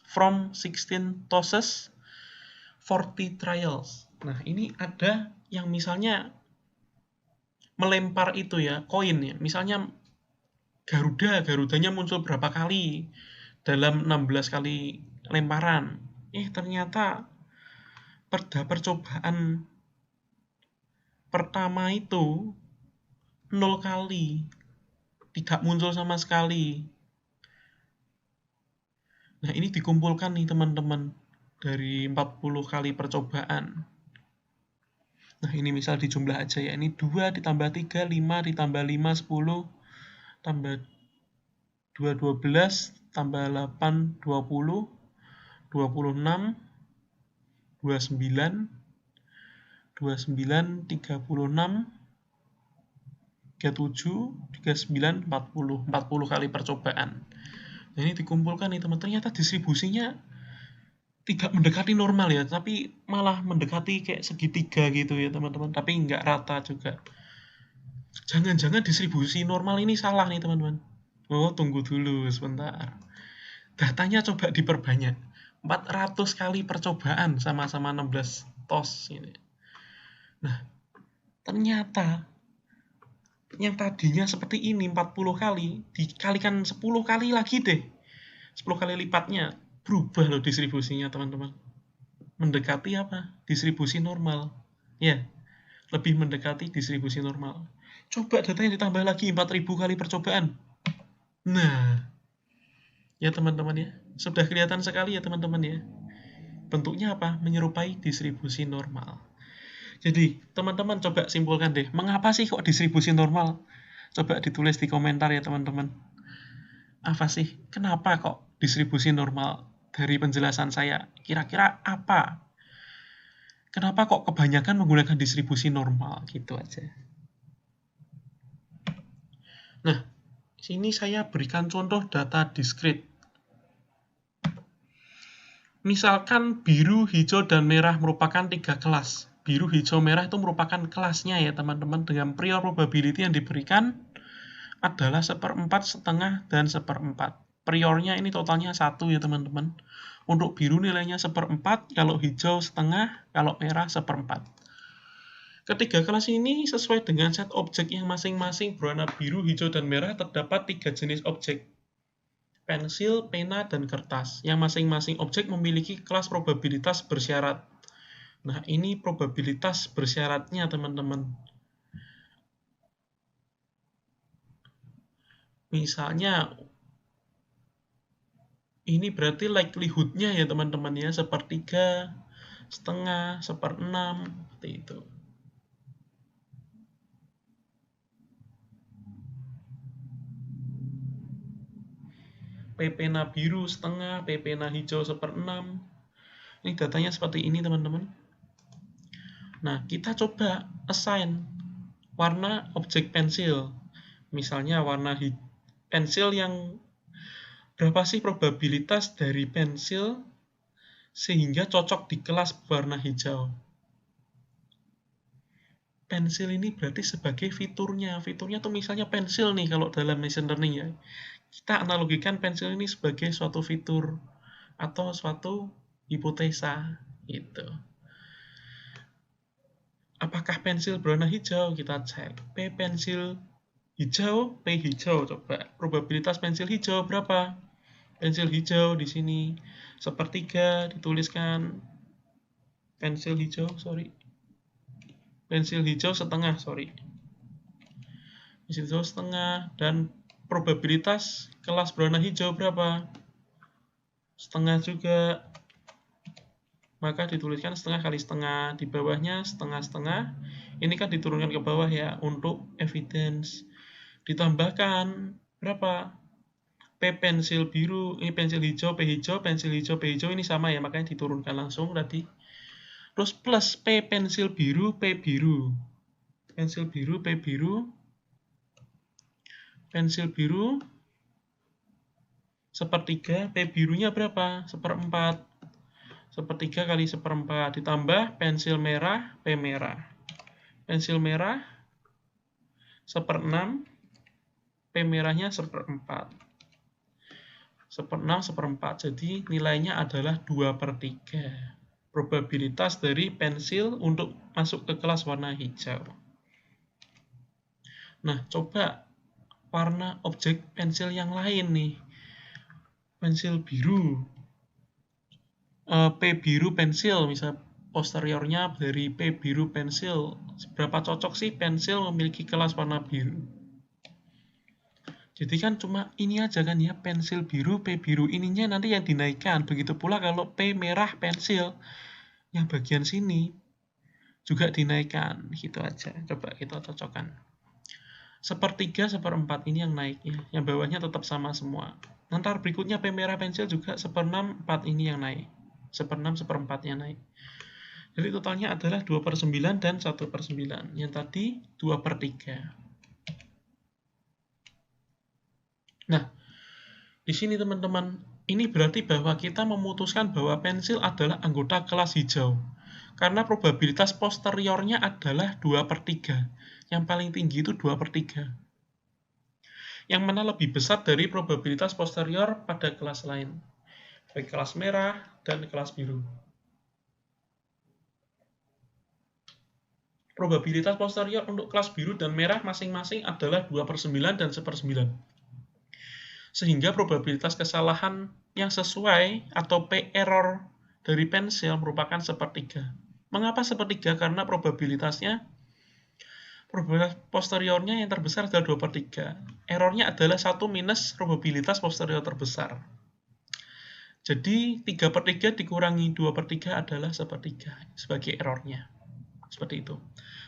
from 16 tosses, 40 trials. Nah, ini ada yang misalnya melempar itu ya, koin ya. Misalnya Garudanya muncul berapa kali dalam 16 kali lemparan. Ternyata pada percobaan pertama itu 0 kali. Tidak muncul sama sekali. Nah, ini dikumpulkan nih teman-teman dari 40 kali percobaan. Nah, ini misal dijumlah aja ya. Ini 2 ditambah 3, 5 ditambah 5, 10 tambah 2, 12 tambah 8, 20, 26, 29, 29, 36, 37, 39, 40 kali percobaan. Nah, ini dikumpulkan nih teman, ternyata distribusinya tidak mendekati normal ya, tapi malah mendekati kayak segitiga gitu ya teman-teman, tapi nggak rata juga. Jangan-jangan distribusi normal ini salah nih teman-teman. Oh, tunggu dulu sebentar. Datanya coba diperbanyak. 400 kali percobaan sama-sama 16 tos ini. Nah, ternyata yang tadinya seperti ini 40 kali dikalikan 10 kali lagi deh. 10 kali lipatnya berubah loh distribusinya teman-teman. Mendekati apa? Distribusi normal. Ya, lebih mendekati distribusi normal. Coba datanya ditambah lagi 4000 kali percobaan. Nah, ya teman-teman ya, sudah kelihatan sekali ya teman-teman ya. Bentuknya apa? Menyerupai distribusi normal. Jadi, teman-teman coba simpulkan deh, mengapa sih kok distribusi normal? Coba ditulis di komentar ya teman-teman. Apa sih? Kenapa kok distribusi normal? Dari penjelasan saya, kira-kira apa? Kenapa kok kebanyakan menggunakan distribusi normal? Gitu aja. Nah, sini saya berikan contoh data discrete. Misalkan biru, hijau, dan merah merupakan 3 kelas. Biru, hijau, merah itu merupakan kelasnya ya teman-teman. Dengan prior probability yang diberikan adalah 1/4, setengah, dan 1/4. Priornya ini totalnya 1 ya teman-teman. Untuk biru nilainya 1/4, kalau hijau setengah, kalau merah 1/4. Ketiga kelas ini sesuai dengan set objek yang masing-masing berwarna biru, hijau, dan merah terdapat 3 jenis objek. Pensil, pena, dan kertas, yang masing-masing objek memiliki kelas probabilitas bersyarat. Nah, ini probabilitas bersyaratnya, teman-teman. Misalnya, ini berarti likelihood-nya ya, teman-teman ya, 1/3, setengah, 1/6, seperti itu. P pena biru setengah, P pena hijau 1/6. Ini datanya seperti ini teman-teman. Nah, kita coba assign warna objek pensil. Misalnya warna pensil yang berapa sih probabilitas dari pensil sehingga cocok di kelas warna hijau. Pensil ini berarti sebagai fiturnya. Fiturnya tuh misalnya pensil nih kalau dalam machine learning ya. Kita analogikan pensil ini sebagai suatu fitur atau suatu hipotesa gitu. Apakah pensil berwarna hijau? Kita cek. P pensil hijau, P hijau. Coba probabilitas pensil hijau berapa? Pensil hijau di sini 1/3 dituliskan. Pensil hijau setengah, Pensil hijau setengah, dan probabilitas kelas berwarna hijau berapa? Setengah juga. Maka dituliskan setengah kali setengah, di bawahnya setengah-setengah. Ini kan diturunkan ke bawah ya untuk evidence. Ditambahkan berapa? P pensil biru, ini pensil hijau, P hijau, pensil hijau, P hijau, ini sama ya, makanya diturunkan langsung tadi. Terus plus P pensil biru, P biru. Pensil biru, P biru. Pensil biru 1/3, P birunya berapa? 1/4. 1/3 kali 1/4 ditambah pensil merah, P merah. Pensil merah 1/6, P merahnya 1/4. 1/6, 1/4. Jadi nilainya adalah 2/3. Probabilitas dari pensil untuk masuk ke kelas warna hijau. Nah, coba warna objek pensil yang lain nih. Pensil biru. P biru pensil, misal posteriornya dari P biru pensil. Seberapa cocok sih pensil memiliki kelas warna biru? Jadi kan cuma ini aja kan ya, pensil biru, P biru ininya nanti yang dinaikkan. Begitu pula kalau P merah pensil, yang bagian sini juga dinaikkan. Gitu aja. Coba kita cocokkan. 1/3, 1/4 ini yang naiknya. Yang bawahnya tetap sama semua. Nanti berikutnya P merah pensil juga 1/6, 4 ini yang naik. 1/6, 1/4-nya naik. Jadi totalnya adalah 2/9 dan 1/9. Yang tadi 2/3. Nah, di sini teman-teman, ini berarti bahwa kita memutuskan bahwa pensil adalah anggota kelas hijau. Karena probabilitas posteriornya adalah 2/3. Yang paling tinggi itu 2/3. Yang mana lebih besar dari probabilitas posterior pada kelas lain. Baik kelas merah dan kelas biru. Probabilitas posterior untuk kelas biru dan merah masing-masing adalah 2/9 dan 1/9. Sehingga probabilitas kesalahan yang sesuai atau p-error dari pensil merupakan 1/3. Mengapa 1/3? Karena probabilitas posteriornya yang terbesar adalah 2/3. Errornya adalah 1 minus probabilitas posterior terbesar. Jadi 3/3 dikurangi 2/3 adalah 1/3 sebagai errornya. Seperti itu.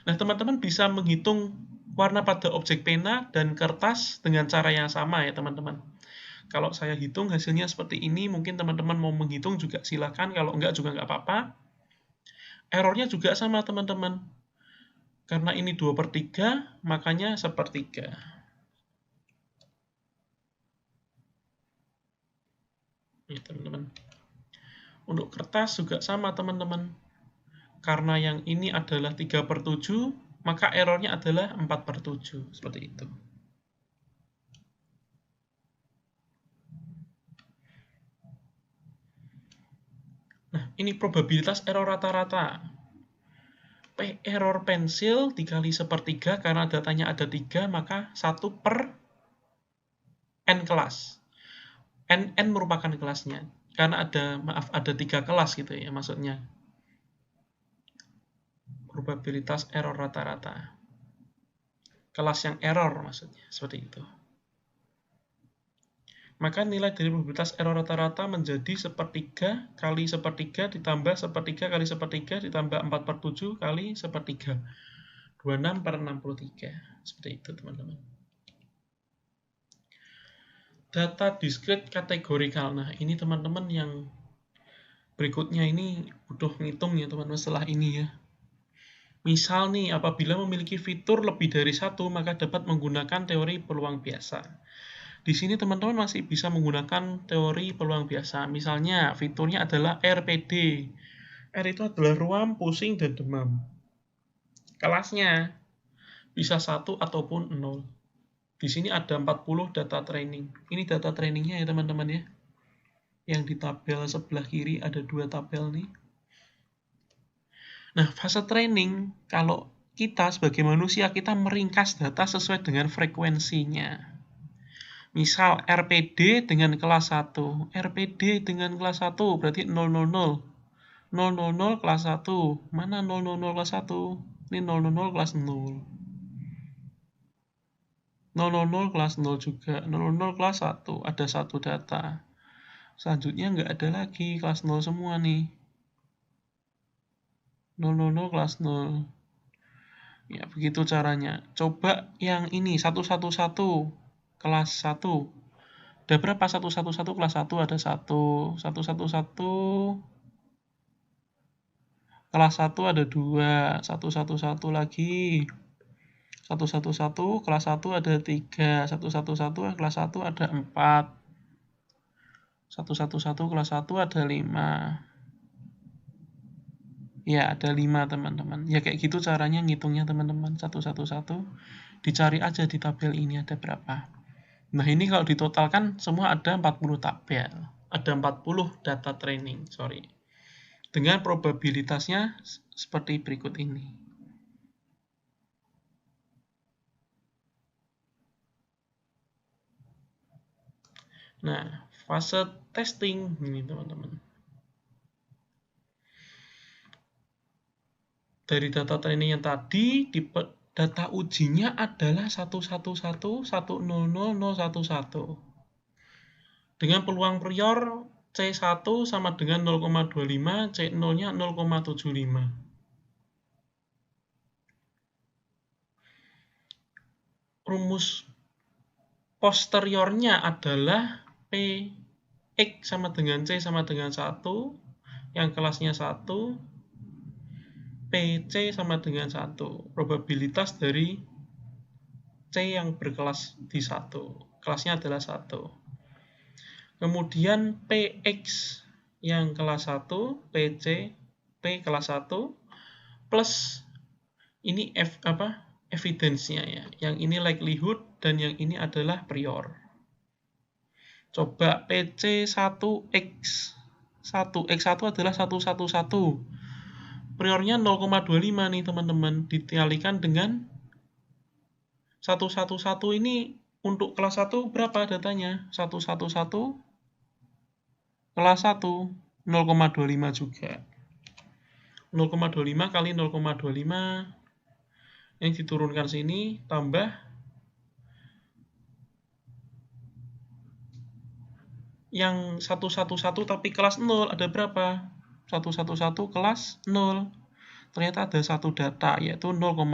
Nah, teman-teman bisa menghitung warna pada objek pena dan kertas dengan cara yang sama ya teman-teman. Kalau saya hitung hasilnya seperti ini, mungkin teman-teman mau menghitung juga silakan, kalau enggak juga enggak apa-apa. Errornya juga sama teman-teman. Karena ini 2/3, makanya 1/3. Ya teman-teman. Untuk kertas juga sama teman-teman. Karena yang ini adalah 3/7, maka errornya adalah 4/7. Seperti itu. Nah, ini probabilitas error rata-rata. Error pensil dikali 1/3 karena datanya ada 3, maka 1 per n kelas. N merupakan kelasnya. Karena ada 3 kelas gitu ya maksudnya. Probabilitas error rata-rata. Kelas yang error maksudnya, seperti itu. Maka nilai dari probabilitas error rata-rata menjadi 1/3 kali 1/3 ditambah 1/3 kali 1/3 ditambah 4/7 kali 1/3. 26/63. Seperti itu, teman-teman. Data discrete kategorikal. Nah, ini teman-teman yang berikutnya ini butuh ngitung ya, teman-teman, setelah ini ya. Misal nih, apabila memiliki fitur lebih dari 1, maka dapat menggunakan teori peluang biasa. Di sini teman-teman masih bisa menggunakan teori peluang biasa. Misalnya fiturnya adalah RPD. R itu adalah ruam, pusing, dan demam. Kelasnya bisa 1 ataupun 0. Di sini ada 40 data training. Ini data trainingnya ya teman-teman ya. Yang di tabel sebelah kiri ada 2 tabel nih. Nah, fase training, kalau kita sebagai manusia, kita meringkas data sesuai dengan frekuensinya. Misal RPD dengan kelas 1. RPD dengan kelas 1 berarti 000. 000 kelas 1. Mana 000 kelas 1? Ini 000 kelas 0. 000 kelas 0 juga. 000 kelas 1. Ada 1 data. Selanjutnya nggak ada lagi. Kelas 0 semua nih. 000 kelas 0. Ya, begitu caranya. Coba yang ini 111 kelas 1. Ada berapa 111 kelas 1? Ada 1. 111 kelas 1 ada 2. 111 lagi. 111 kelas 1 ada 3. 111 kelas 1 ada 4. 111 kelas 1 ada 5. Ya, ada 5 teman-teman. Ya kayak gitu caranya ngitungnya teman-teman. 111. Dicari aja di tabel ini ada berapa. Nah, ini kalau ditotalkan semua ada 40 tabel. Ada 40 data training, sorry. Dengan probabilitasnya seperti berikut ini. Nah, fase testing ini teman-teman. Dari data training yang tadi, data ujinya adalah 111, 100, 011. Dengan peluang prior C1 sama dengan 0,25, C0-nya 0,75. Rumus posteriornya adalah P X sama dengan C sama dengan 1, yang kelasnya 1, PC sama dengan 1. Probabilitas dari C yang berkelas di 1. Kelasnya adalah 1. Kemudian PX yang kelas 1, PC, P kelas 1, plus ini evidence-nya ya. Yang ini likelihood dan yang ini adalah prior. Coba PC 1X. 1X1 adalah 111. Priornya 0,25 nih teman-teman. Dikalikan dengan 111 ini untuk kelas 1 berapa datanya? 111 kelas 1 0,25 juga. 0,25 kali 0,25 yang diturunkan sini tambah yang 111 tapi kelas 0 ada berapa? 111 kelas 0. Ternyata ada satu data yaitu 0,05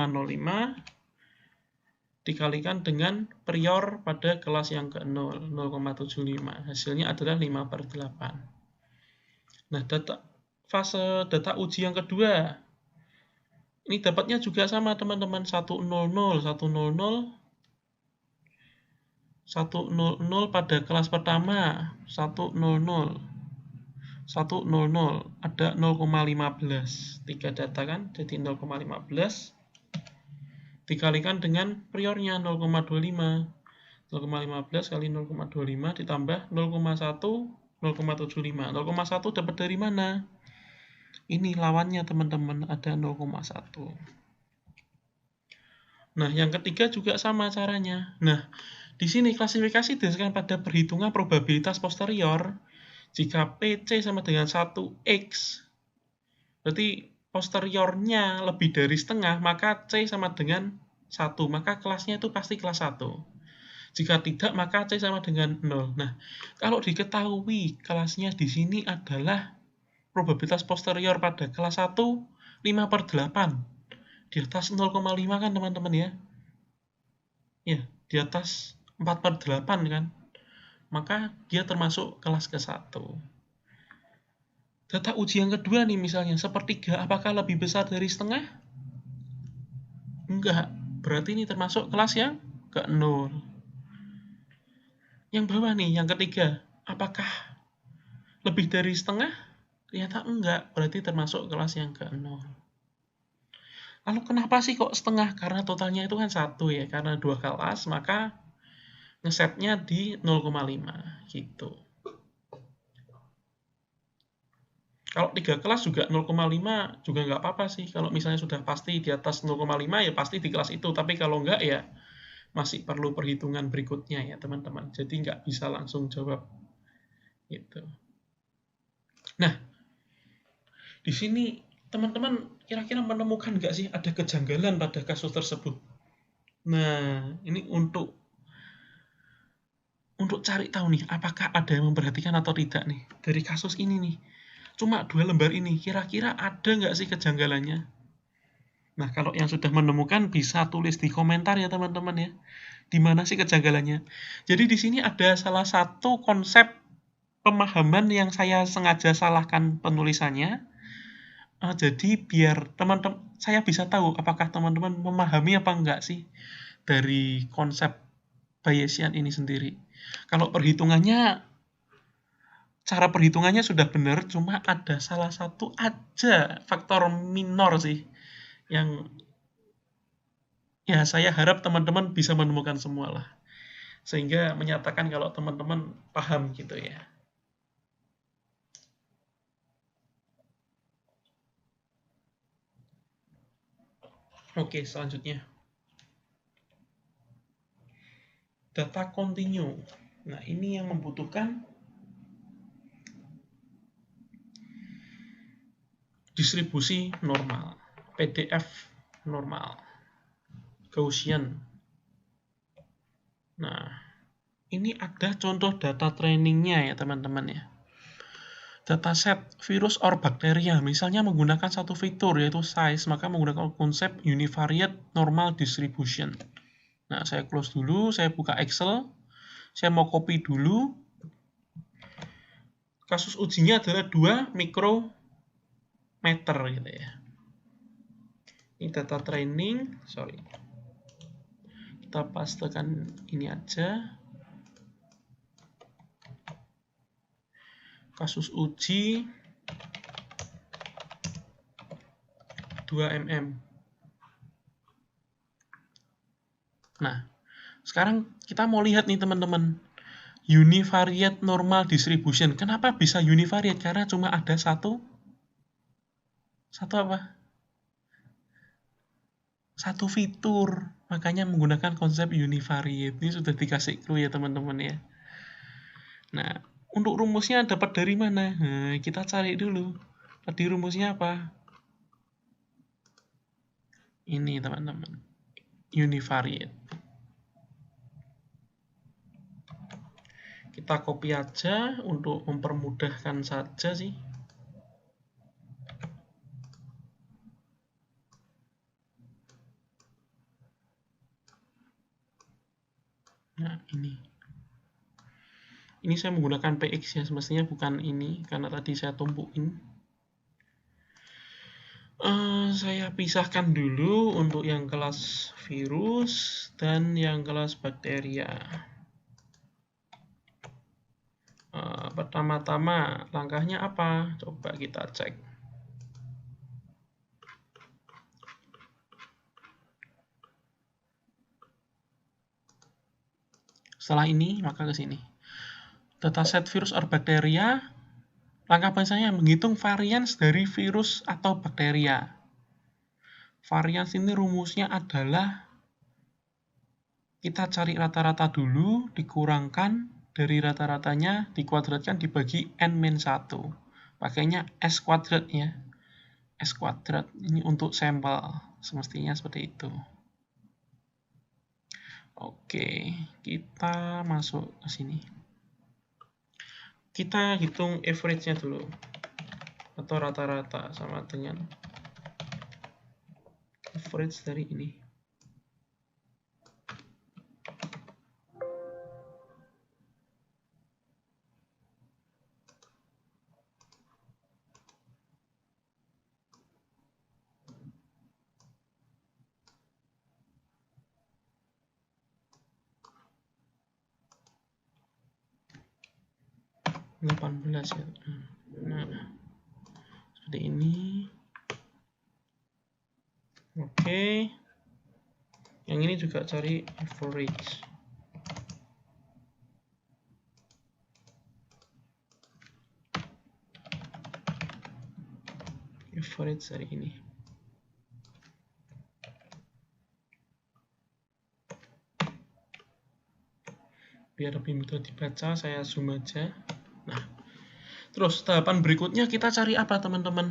dikalikan dengan prior pada kelas yang ke-0, 0,75. Hasilnya adalah 5/8. Nah, fase data uji yang kedua. Ini dapatnya juga sama teman-teman, 100, 100 pada kelas pertama, 100, 100, ada 0,15. 3 data kan, jadi 0,15 dikalikan dengan priornya 0,25. 0,15 kali 0,25 ditambah 0,1, 0,75. 0,1 dapat dari mana? Ini lawannya teman-teman, ada 0,1. Nah, yang ketiga juga sama caranya. Nah, di sini klasifikasi didasarkan pada perhitungan probabilitas posterior. Jika PC sama dengan 1X, berarti posteriornya lebih dari setengah, maka C sama dengan 1. Maka kelasnya itu pasti kelas 1. Jika tidak, maka C sama dengan 0. Nah, kalau diketahui kelasnya di sini adalah probabilitas posterior pada kelas 1, 5/8. Di atas 0,5 kan teman-teman ya? Ya, di atas 4/8 kan? Maka dia termasuk kelas ke-1. Data uji yang kedua nih misalnya, sepertiga apakah lebih besar dari setengah? Enggak, berarti ini termasuk kelas yang ke-0. Yang bawah nih, yang ketiga, apakah lebih dari setengah? Ternyata enggak, berarti termasuk kelas yang ke-0. Lalu kenapa sih kok setengah? Karena totalnya itu kan 1 ya, karena 2 kelas, maka ngesetnya di 0,5 gitu. Kalau 3 kelas juga 0,5 juga nggak apa-apa sih. Kalau misalnya sudah pasti di atas 0,5 ya pasti di kelas itu. Tapi kalau nggak ya masih perlu perhitungan berikutnya ya teman-teman. Jadi nggak bisa langsung jawab gitu. Nah, di sini teman-teman kira-kira menemukan nggak sih ada kejanggalan pada kasus tersebut? Nah, ini untuk cari tahu nih apakah ada yang memperhatikan atau tidak nih dari kasus ini nih. Cuma 2 lembar ini, kira-kira ada nggak sih kejanggalannya? Nah, kalau yang sudah menemukan bisa tulis di komentar ya teman-teman ya. Di mana sih kejanggalannya? Jadi di sini ada salah satu konsep pemahaman yang saya sengaja salahkan penulisannya. Jadi biar teman-teman saya bisa tahu apakah teman-teman memahami apa enggak sih dari konsep Bayesian ini sendiri. Kalau cara perhitungannya sudah benar, cuma ada salah satu aja faktor minor sih yang ya saya harap teman-teman bisa menemukan semua lah. Sehingga menyatakan kalau teman-teman paham gitu ya. Oke, selanjutnya. Data continue. Nah, ini yang membutuhkan distribusi normal, PDF normal, Gaussian. Nah, ini ada contoh data trainingnya ya teman-teman ya. Dataset virus or bakteria misalnya menggunakan satu fitur yaitu size, maka menggunakan konsep univariate normal distribution. Nah, saya close dulu, saya buka Excel, saya mau copy dulu. Kasus ujinya adalah 2 mikrometer gitu ya. Ini data training, sorry. Kita pastekan ini aja. Kasus uji 2 mm. Nah, sekarang kita mau lihat nih teman-teman. Univariate normal distribution. Kenapa bisa univariate? Karena cuma ada satu apa? Satu fitur. Makanya menggunakan konsep univariate. Ini sudah dikasih clue ya teman-teman ya. Nah, untuk rumusnya dapat dari mana? Nah, kita cari dulu. Tadi rumusnya apa? Ini teman-teman. Univariate. Kita copy aja untuk mempermudahkan saja sih. Nah, ini. Ini saya menggunakan PX ya, semestinya bukan ini, karena tadi saya tumpukin. Saya pisahkan dulu untuk yang kelas virus dan yang kelas bakteria. Pertama-tama, langkahnya apa? Coba kita cek. Setelah ini, maka ke sini. Dataset virus or bakteria. Langkah biasanya menghitung varians dari virus atau bakteria. Varians ini rumusnya adalah kita cari rata-rata dulu, dikurangkan dari rata-ratanya, dikuadratkan dibagi n-1. Pakainya S kuadrat ya. S kuadrat ini untuk sampel. Semestinya seperti itu. Oke, kita masuk ke sini. Kita hitung average-nya dulu. Atau rata-rata sama dengan average dari ini. Nah, 18 ya. Nah, seperti ini. Oke. Yang ini juga cari average. Average dari ini. Biar lebih mudah dibaca, saya zoom aja. Nah, terus tahapan berikutnya kita cari apa teman-teman?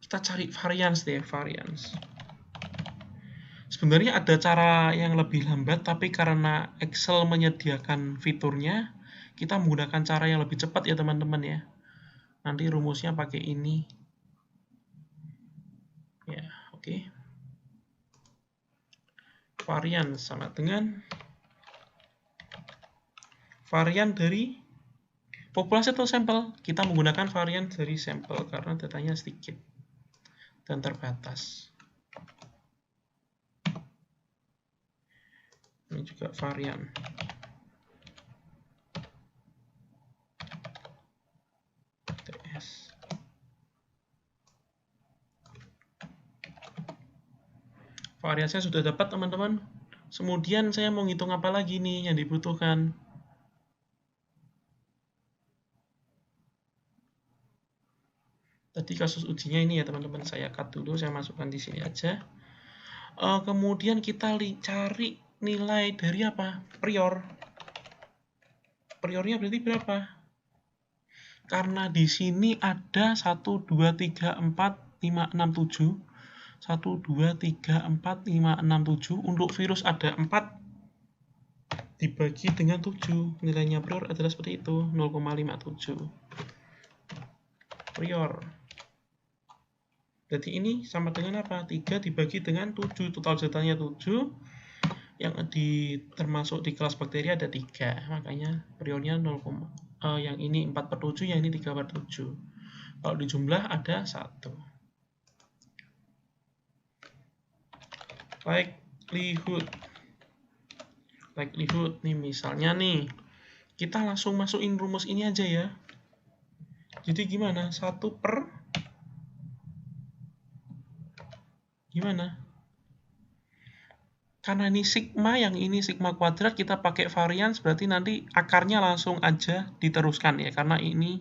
Kita cari varians deh, varians. Sebenarnya ada cara yang lebih lambat, tapi karena Excel menyediakan fiturnya, kita menggunakan cara yang lebih cepat ya teman-teman ya. Nanti rumusnya pakai ini. Ya, oke. Varian sama dengan varian dari populasi atau sampel. Kita menggunakan varian dari sampel karena datanya sedikit dan terbatas. Ini juga varian. TS. Varian saya sudah dapat teman-teman. Kemudian saya mau ngitung apa lagi nih yang dibutuhkan. Tadi kasus ujinya ini ya teman-teman, saya cut dulu, saya masukkan di sini aja. Kemudian kita cari nilai dari apa? Prior. Priornya berarti berapa? Karena di sini ada 1, 2, 3, 4, 5, 6, 7. 1, 2, 3, 4, 5, 6, 7. Untuk virus ada 4 dibagi dengan 7. Nilainya prior adalah seperti itu, 0,57. Prior. Jadi ini sama dengan apa? 3 dibagi dengan 7. Total datanya 7. Yang termasuk di kelas bakteri ada 3. Makanya priornya 0, yang ini 4/7, yang ini 3/7. Kalau dijumlah ada 1. Likelihood nih, misalnya nih, kita langsung masukin rumus ini aja ya. Jadi gimana? 1 per gimana? Karena ini sigma, yang ini sigma kuadrat, kita pakai varians, berarti nanti akarnya langsung aja diteruskan ya, karena ini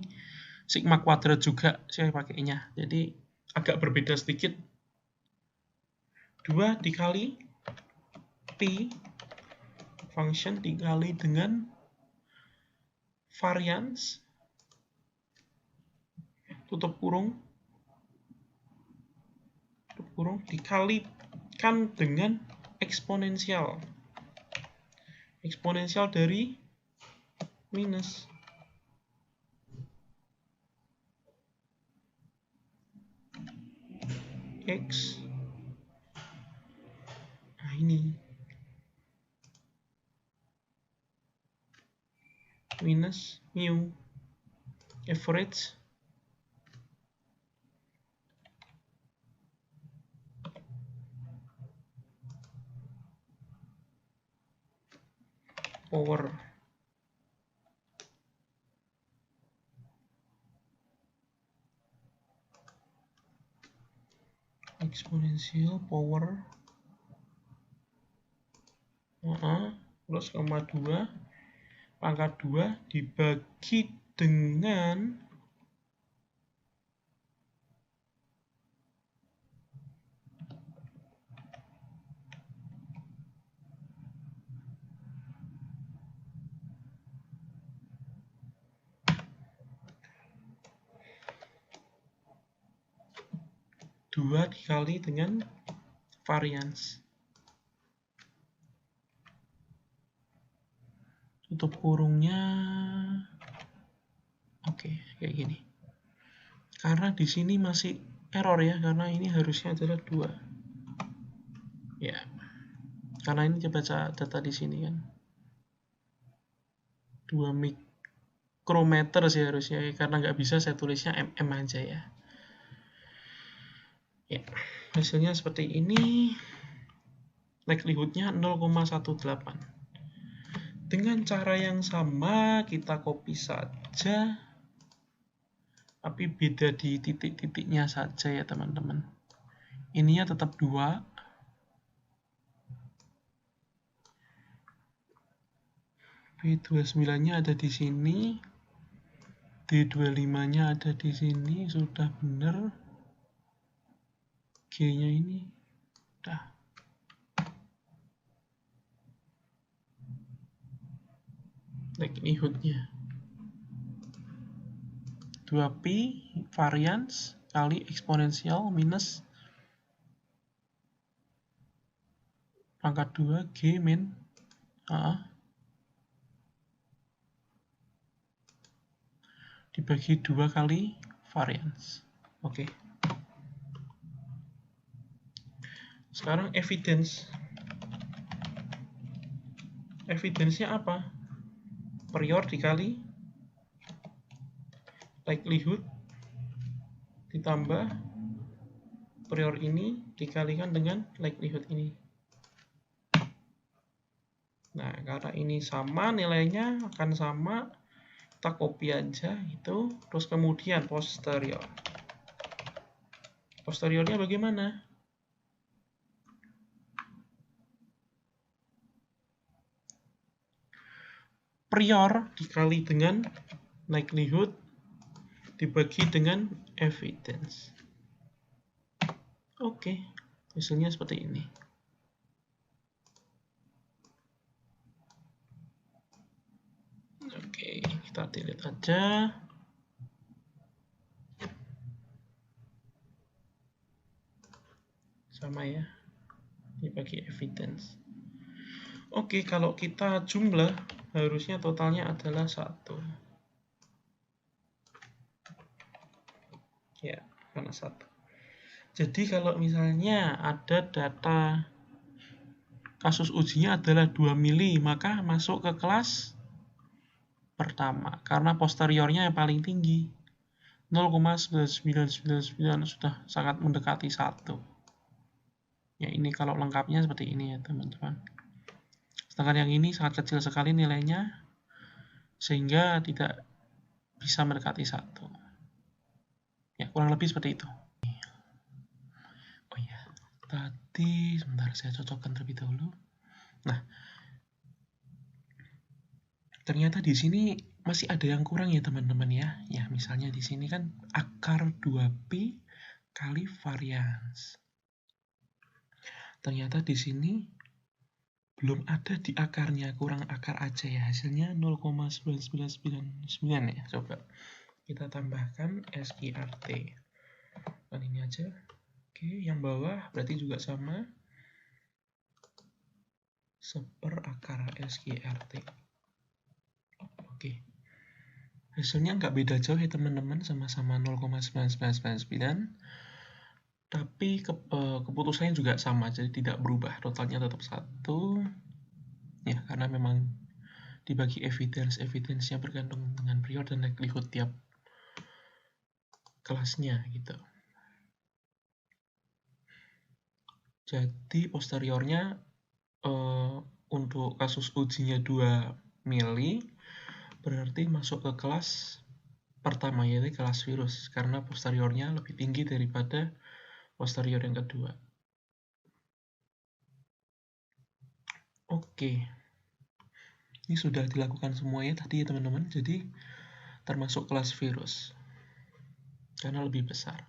sigma kuadrat juga saya pakainya. Jadi agak berbeda sedikit. 2 dikali P function dikali dengan varians, tutup kurung, dikalikan dengan eksponensial dari minus X. Nah ini minus mu average power eksponensial power plus koma 2 pangkat 2 dibagi dengan dua dikali dengan varians, tutup kurungnya. Oke, kayak gini. Karena di sini masih error ya, karena ini harusnya adalah 2. Ya. Karena ini baca data di sini kan. 2 mikrometer sih harusnya, karena nggak bisa saya tulisnya mm aja ya. Ya, hasilnya seperti ini. Likelihood-nya 0,18. Dengan cara yang sama kita copy saja, tapi beda di titik-titiknya saja ya teman-teman. Ininya tetap 2. B29-nya ada di sini. D25-nya ada di sini, sudah benar. G-nya ini udah. Likelihood-nya 2P varians kali eksponensial minus pangkat 2 G min dibagi 2 kali varians. Oke. Sekarang evidence. Evidence-nya apa? Prior dikali likelihood ditambah prior ini dikalikan dengan likelihood ini. Nah, karena ini sama, nilainya akan sama, kita copy aja itu. Terus kemudian posterior. Posteriornya bagaimana? Prior dikali dengan likelihood dibagi dengan evidence. Oke, hasilnya seperti ini. Oke, kita delete aja. Sama ya, dibagi evidence. Oke, kalau kita jumlah, harusnya totalnya adalah 1. Ya, karena 1. Jadi kalau misalnya ada data kasus ujinya adalah 2 mili, maka masuk ke kelas pertama, karena posteriornya yang paling tinggi. 0,9999 sudah sangat mendekati 1. Ya, ini kalau lengkapnya seperti ini ya, teman-teman. Sedangkan yang ini sangat kecil sekali nilainya, sehingga tidak bisa mendekati 1. Ya, kurang lebih seperti itu. Oh iya, tadi sebentar saya cocokkan terlebih dahulu. Nah, ternyata di sini masih ada yang kurang ya, teman-teman ya. Ya, misalnya di sini kan akar 2pi kali varians. Ternyata di sini belum ada di akarnya, kurang akar aja ya. Hasilnya 0,9999 ya. Coba kita tambahkan SQRT. Dan ini aja. Oke, yang bawah berarti juga sama. 1/4 akar SQRT. Oke. Hasilnya nggak beda jauh ya teman-teman, sama-sama 0,9999. Tapi keputusannya juga sama, jadi tidak berubah, totalnya tetap 1. Ya, karena memang dibagi evidence-nya bergantung dengan period dan likelihood tiap kelasnya gitu. Jadi posteriornya untuk kasus ujinya 2 mili berarti masuk ke kelas pertama, yaitu kelas virus, karena posteriornya lebih tinggi daripada posterior yang kedua. Oke, ini sudah dilakukan semuanya tadi ya teman-teman, jadi termasuk kelas virus karena lebih besar.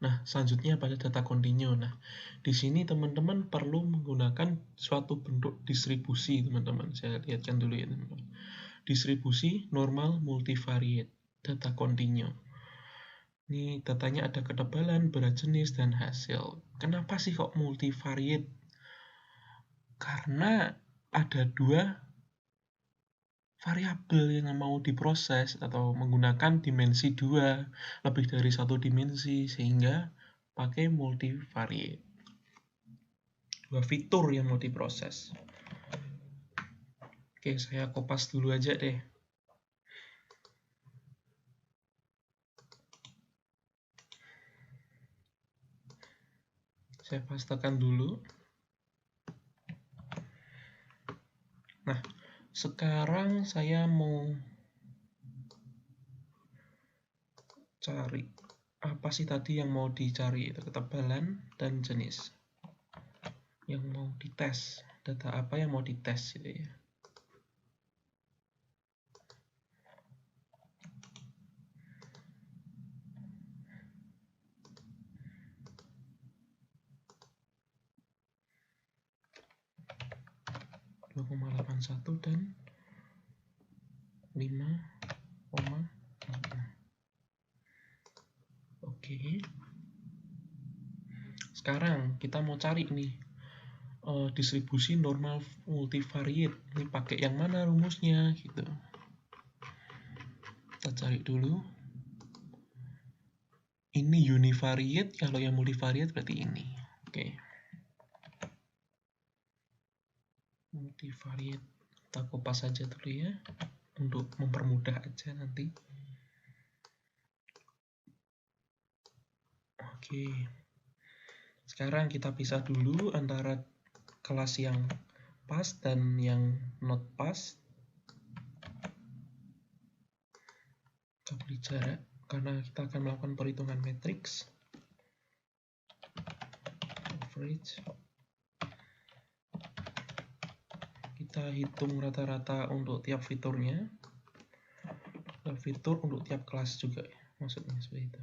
Nah, selanjutnya pada data continue. Nah, di sini teman-teman perlu menggunakan suatu bentuk distribusi, teman-teman. Saya lihatkan dulu ya, teman-teman. Distribusi normal multivariate data continue. Ini datanya ada ketebalan, berat jenis, dan hasil. Kenapa sih kok multivariate? Karena ada 2 variabel yang mau diproses atau menggunakan dimensi 2, lebih dari 1 dimensi, sehingga pakai multivariate. 2 fitur yang mau diproses. Oke, saya kopas dulu aja deh. Saya pastekan dulu. Nah, sekarang saya mau cari apa sih tadi yang mau dicari, itu ketebalan dan jenis yang mau dites, data apa yang mau dites gitu ya. (2,81 dan 5,8). Oke. Sekarang kita mau cari nih distribusi normal multivariate. Ini pakai yang mana rumusnya gitu. Kita cari dulu. Ini univariate, kalau yang multivariate berarti ini. Oke. Multivariate. Kita kopas saja dulu ya, untuk mempermudah aja nanti. Oke. Sekarang kita pisah dulu antara kelas yang pas dan yang not pas. Kita beri jarak karena kita akan melakukan perhitungan matriks. Average. Kita hitung rata-rata untuk tiap fiturnya. Dan fitur untuk tiap kelas juga ya, maksudnya seperti itu.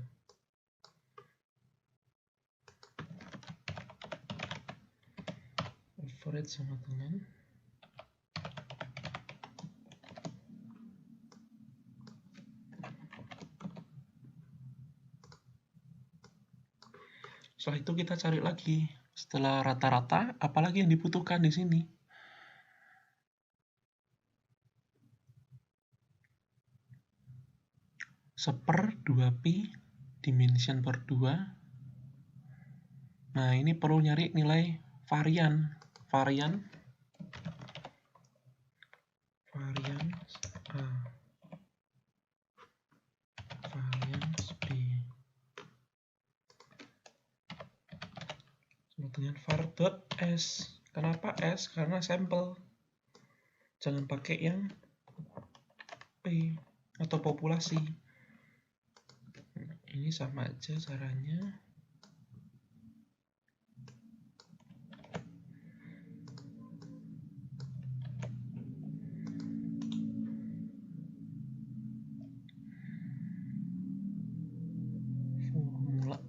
Average sama dengan setelah itu kita cari lagi setelah rata-rata apalagi yang dibutuhkan di sini. Seper 2pi dimension per 2. Nah, ini perlu nyari nilai varian A. Varians dengan var.s. Kenapa s? Karena sampel. Jangan pakai yang p atau populasi. Ini sama aja caranya. Formula.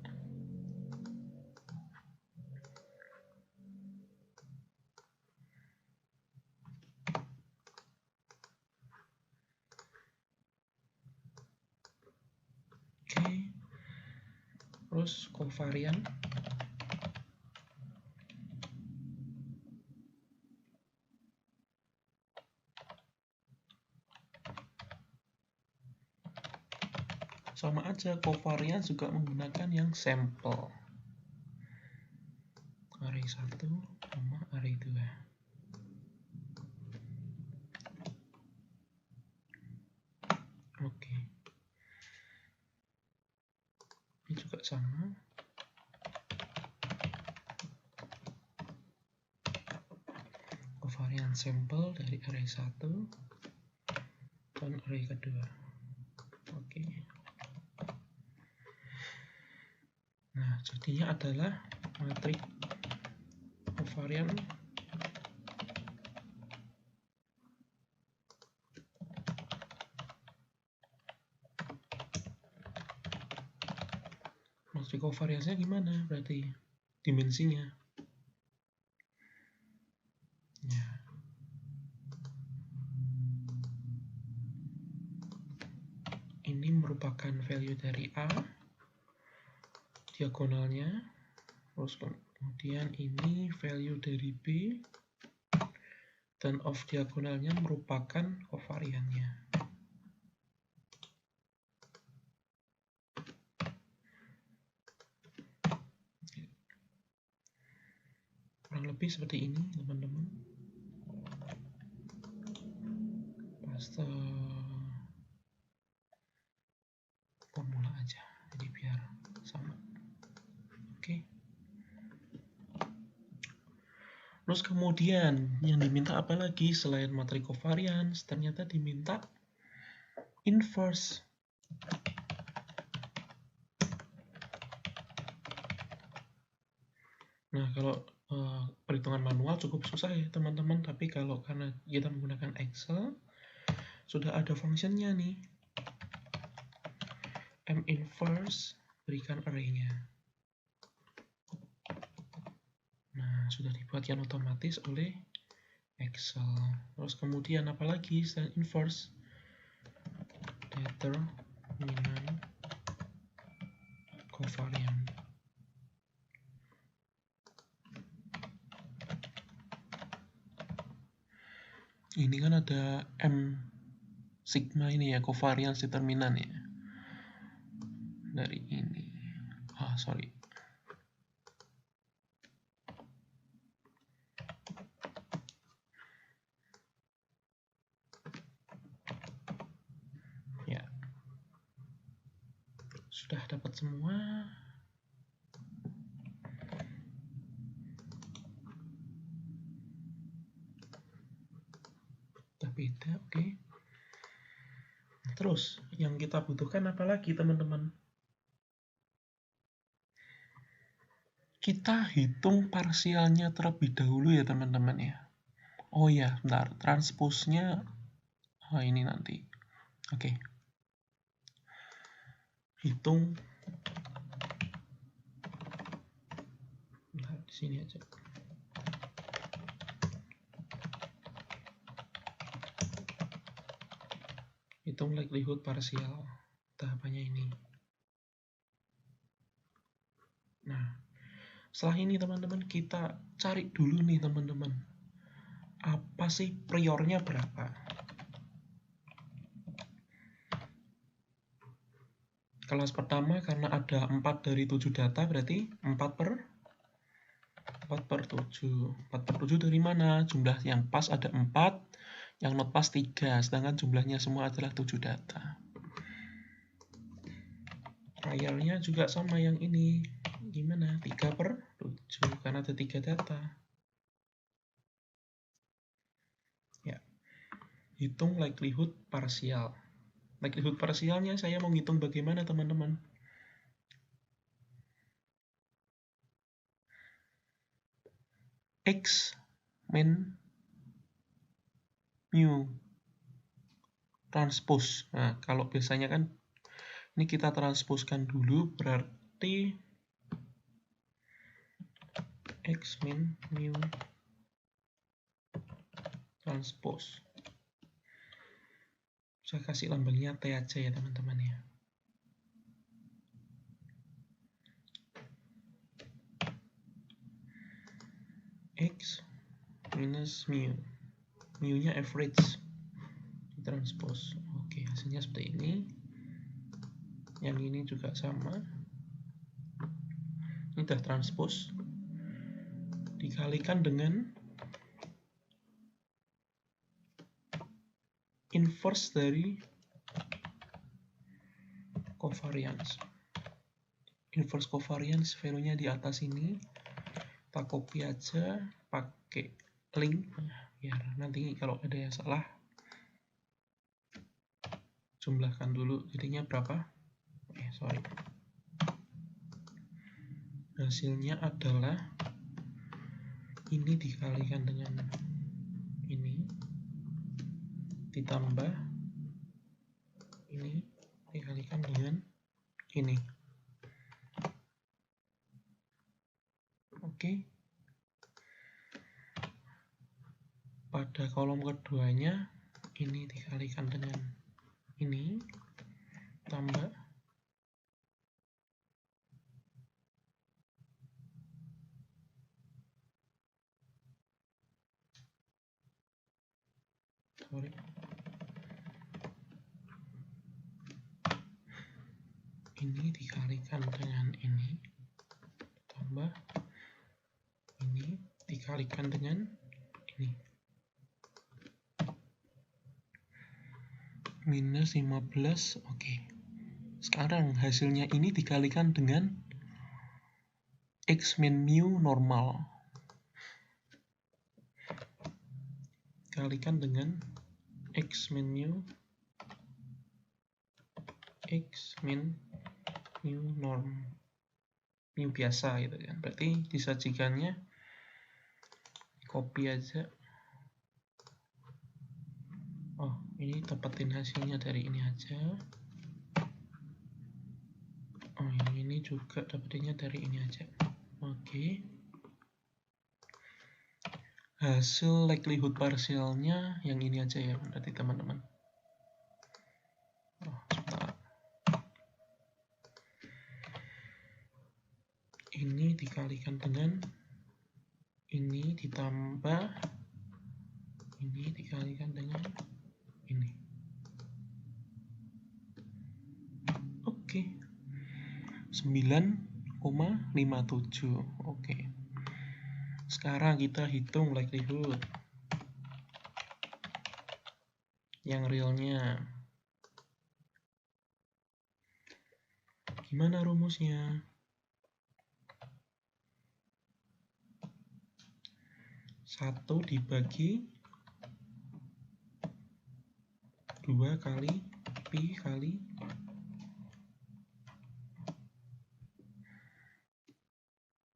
Oke. Terus kovarian. Sama aja, kovarian juga menggunakan yang sampel. Array 1 sama array 2. Oke. Ini juga sama. Kovarian sampel dari array 1 dan array kedua. Oke. Nah, jadinya adalah matriks kovarian matriks kovariansnya gimana berarti dimensinya. Ya. Ini merupakan value dari A, diagonalnya, terus kemudian ini value dari B, dan off diagonalnya merupakan kovariannya. Kurang lebih seperti ini, teman-teman. Paste formula aja, jadi biar sama. Oke. Terus kemudian yang diminta apa lagi selain matriks kovarians? Ternyata diminta inverse. Nah, kalau perhitungan manual cukup susah ya teman-teman, tapi kalau karena kita menggunakan Excel sudah ada fungsinya nih, m inverse berikan array-nya. Nah, sudah dibuatkan otomatis oleh Excel. Terus kemudian apalagi selain inverse? Determinant covariant. Ini kan ada M sigma ini ya, covariance determinant ya. Dari ini. Sorry. Ya. Sudah dapat semua. Sudah beda, oke. Terus, yang kita butuhkan apa lagi, teman-teman? Kita hitung parsialnya terlebih dahulu ya, teman-teman ya. Oh ya, bentar. Transposnya ini nanti. Oke. Hitung. Nah, di sini aja. Hitung likelihood parsial. Tahapannya ini. Nah, setelah ini teman-teman kita cari dulu nih teman-teman. Apa sih priornya berapa? Kelas pertama karena ada 4 dari 7 data berarti 4 per 7. 4 per 7 dari mana? Jumlah yang pas ada 4, yang not pas 3, sedangkan jumlahnya semua adalah 7 data. Trialnya juga sama yang ini, gimana? 3/7 karena ada 3 data. Ya, hitung likelihood parsial. Likelihood parsialnya saya mau ngitung bagaimana, teman-teman? X min mu transpose. Nah, kalau biasanya kan ini kita transposkan dulu, berarti X min mu transpose. Saya kasih lambangnya T aja ya, teman-teman ya. X minus mu. Mu-nya average. Transpose. Oke, hasilnya seperti ini. Yang ini juga sama. Ini udah transpose. Dikalikan dengan inverse dari covariance. Inverse covariance value-nya di atas ini. Kita copy aja pakai link biar nanti kalau ada yang salah jumlahkan dulu. Jadinya berapa? Sorry. Hasilnya adalah ini dikalikan dengan ini ditambah ini dikalikan dengan ini. Oke. Pada kolom keduanya ini dikalikan dengan ini tambah ini dikalikan dengan ini tambah ini dikalikan dengan ini minus 15. Oke. Sekarang hasilnya ini dikalikan dengan X min mu normal. Kalikan dengan X min mu norm mu biasa gitu kan. Berarti disajikannya copy aja. Oh, ini dapetin hasilnya dari ini aja. Oh, yang ini juga dapetinnya dari ini aja. Oke. Hasil likelihood parsialnya yang ini aja ya, berarti teman-teman. Oh, sebentar. Ini dikalikan dengan ini ditambah ini dikalikan dengan ini. Oke. 9,57. Oke. Sekarang kita hitung likelihood yang realnya. Gimana rumusnya? 1 dibagi 2 kali pi kali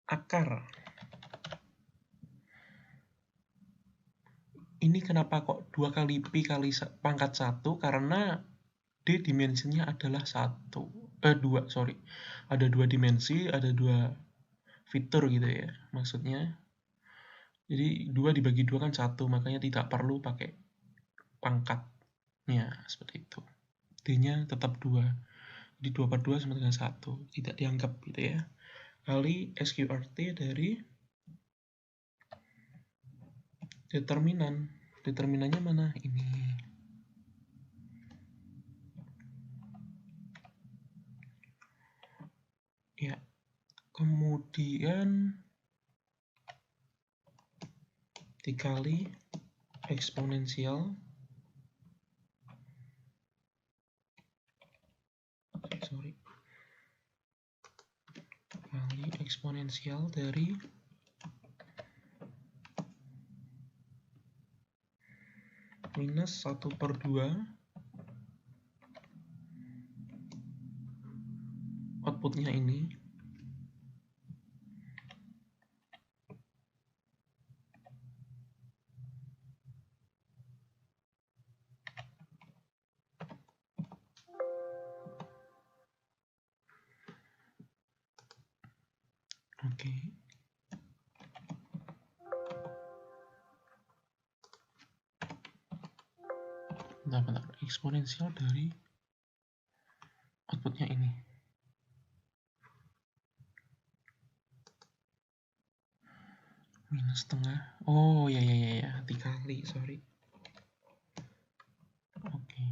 akar. Ini kenapa kok 2 kali pi kali pangkat 1? Karena D dimensinya adalah 2, sorry. Ada 2 dimensi, ada 2 fitur gitu ya. Maksudnya, jadi 2 dibagi 2 kan 1, makanya tidak perlu pakai pangkatnya, seperti itu. D-nya tetap 2. Jadi 2/2 sama dengan 1. Tidak dianggap gitu ya. Kali SQRT dari determinan. Determinannya mana? Ini. Ya. Kemudian dikali eksponensial kali eksponensial dari minus 1/2 outputnya ini oke. Bentar, eksponensial dari outputnya ini minus setengah. Oh ya dikali, sorry. Oke.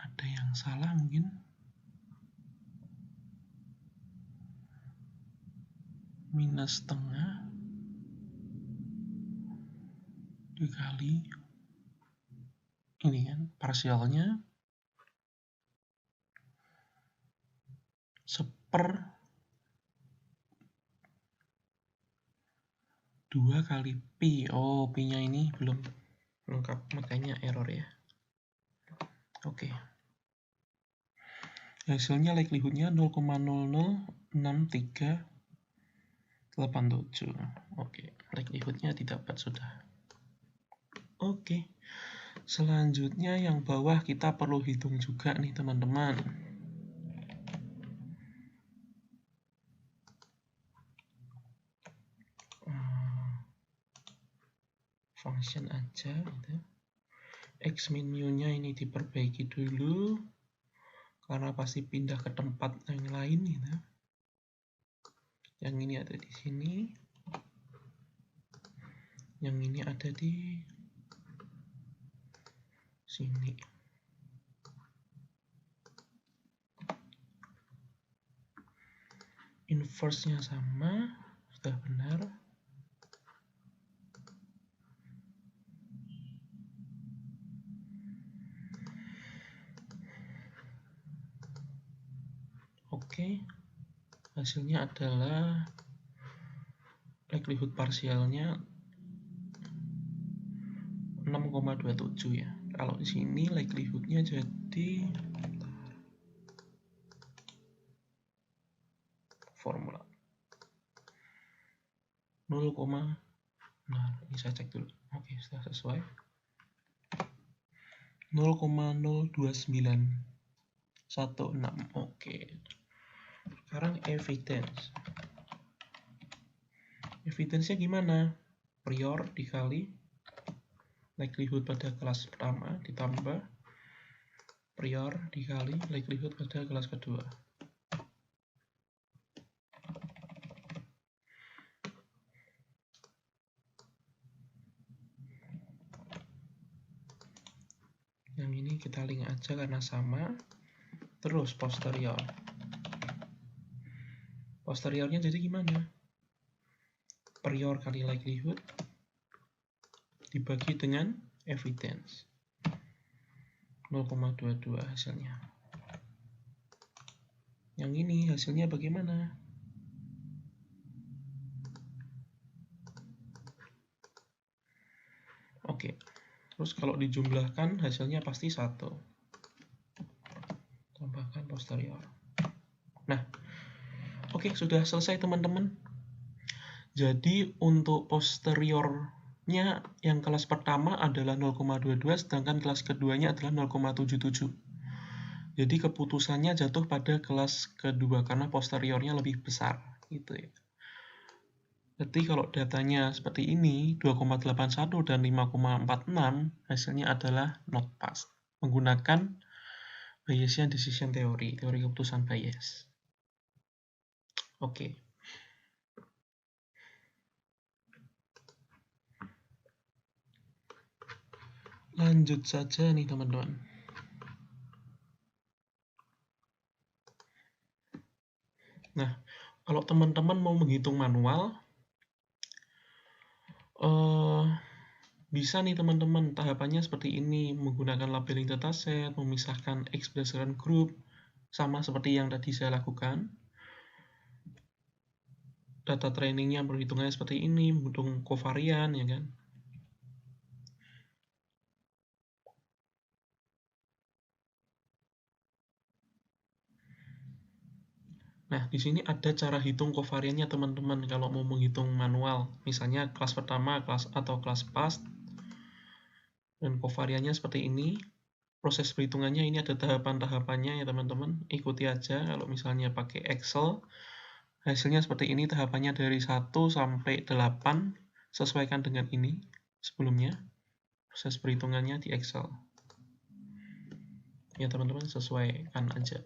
Ada yang salah mungkin. Minus setengah dikali ini kan parsialnya 1/2 kali pi. Oh, pi-nya ini belum lengkap, makanya error ya. Oke. Hasilnya likelihood-nya 0,006387. Oke, likelihood-nya didapat sudah. Oke. Selanjutnya yang bawah kita perlu hitung juga nih, teman-teman. Function aja gitu. X min mu-nya ini diperbaiki dulu karena pasti pindah ke tempat yang lain gitu. Yang ini ada di sini. Yang ini ada di sini. Inverse-nya sama, sudah benar. Oke, hasilnya adalah likelihood parsialnya 6,27 ya. Kalau di sini likelihood-nya jadi formula 0, nah ini saya cek dulu. Oke, sudah sesuai. 0,02916. Oke. Sekarang evidence. Evidence-nya gimana? Prior dikali likelihood pada kelas pertama ditambah prior dikali likelihood pada kelas kedua. Yang ini kita link aja karena sama. Terus posterior. Posteriornya jadi gimana? Prior kali likelihood dibagi dengan evidence. 0,22 hasilnya. Yang ini hasilnya bagaimana? Oke. Terus kalau dijumlahkan hasilnya pasti 1. Tambahkan posterior. Nah, oke, sudah selesai teman-teman. Jadi untuk posteriornya yang kelas pertama adalah 0,22, sedangkan kelas keduanya adalah 0,77. Jadi keputusannya jatuh pada kelas kedua karena posteriornya lebih besar, gitu ya. Jadi kalau datanya seperti ini, 2,81 dan 5,46, hasilnya adalah not passed. Menggunakan Bayesian decision theory, teori keputusan Bayes. Oke. Lanjut saja nih teman-teman. Nah, kalau teman-teman mau menghitung manual, bisa nih teman-teman, tahapannya seperti ini, menggunakan labeling dataset, memisahkan X berdasarkan grup, sama seperti yang tadi saya lakukan. Data trainingnya perhitungannya seperti ini, menghitung kovarian, ya kan. Nah, di sini ada cara hitung kovariannya teman-teman kalau mau menghitung manual. Misalnya kelas pertama, kelas atau kelas past. Dan kovariannya seperti ini. Proses perhitungannya ini ada tahapan-tahapannya ya teman-teman. Ikuti aja kalau misalnya pakai Excel. Hasilnya seperti ini, tahapannya dari 1 sampai 8. Sesuaikan dengan ini sebelumnya. Proses perhitungannya di Excel. Ya teman-teman, sesuaikan aja.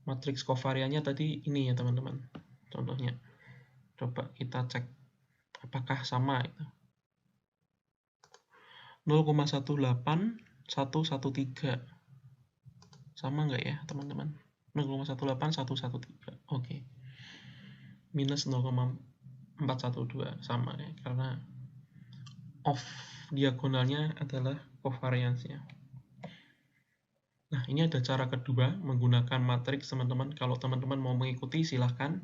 Matriks kovariannya tadi ini ya teman-teman, contohnya. Coba kita cek apakah sama itu. 0,18113 sama nggak ya teman-teman? 0,18113 oke. Minus 0,412 sama ya, karena off diagonalnya adalah kovariansnya. Nah, ini ada cara kedua menggunakan matriks teman-teman. Kalau teman-teman mau mengikuti silahkan.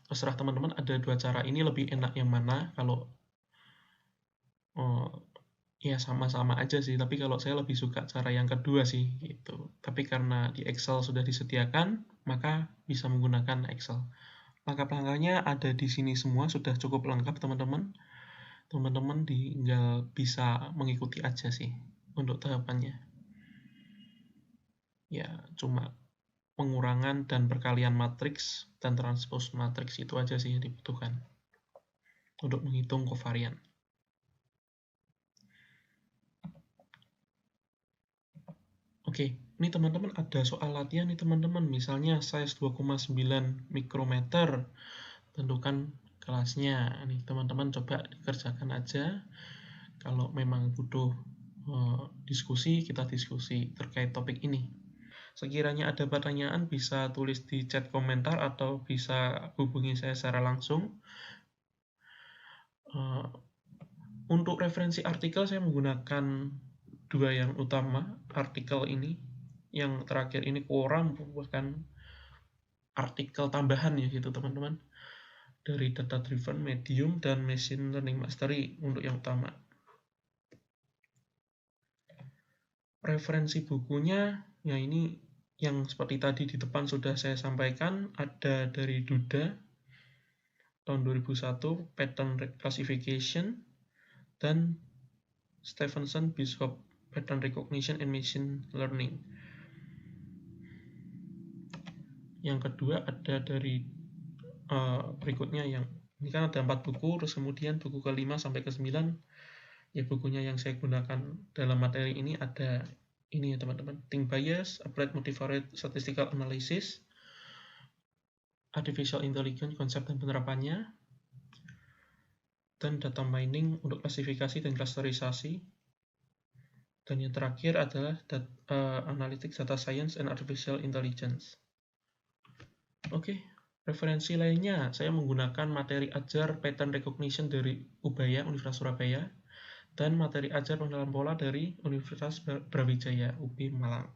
Terserah teman-teman, ada dua cara ini lebih enak yang mana. Kalau ya sama-sama aja sih, tapi kalau saya lebih suka cara yang kedua sih gitu. Tapi karena di Excel sudah disediakan, maka bisa menggunakan Excel. Langkah-langkahnya ada di sini semua, sudah cukup lengkap teman-teman. Teman-teman tinggal bisa mengikuti aja sih untuk tahapannya. Ya, cuma pengurangan dan perkalian matriks dan transpose matriks itu aja sih yang dibutuhkan untuk menghitung kovarian. Oke, ini teman-teman ada soal latihan nih teman-teman. Misalnya size 2,9 mikrometer, tentukan kelasnya. Nih teman-teman coba dikerjakan aja. Kalau memang butuh diskusi, kita diskusi terkait topik ini. Sekiranya ada pertanyaan bisa tulis di chat komentar atau bisa hubungi saya secara langsung. Untuk referensi artikel saya menggunakan dua yang utama artikel ini. Yang terakhir ini Quora merupakan artikel tambahan ya gitu teman-teman. Dari Data Driven, Medium, dan Machine Learning Mastery untuk yang utama. Referensi bukunya, ya ini yang seperti tadi di depan sudah saya sampaikan, ada dari Duda tahun 2001, Pattern Classification, dan Stephenson Bishop, Pattern Recognition and Machine Learning. Yang kedua ada dari berikutnya, yang ini kan ada 4 buku, terus kemudian buku ke-5 sampai ke-9, ya bukunya yang saya gunakan dalam materi ini ada ini ya teman-teman, Think Bias, Applied Multivariate Statistical Analysis, Artificial Intelligence, konsep dan penerapannya, dan Data Mining untuk klasifikasi dan klasterisasi, dan yang terakhir adalah Analytics, Data Science, and Artificial Intelligence. Oke, referensi lainnya saya menggunakan materi ajar Pattern Recognition dari Ubaya, Universitas Surabaya, dan materi ajar pengenalan pola dari Universitas Brawijaya, UB Malang.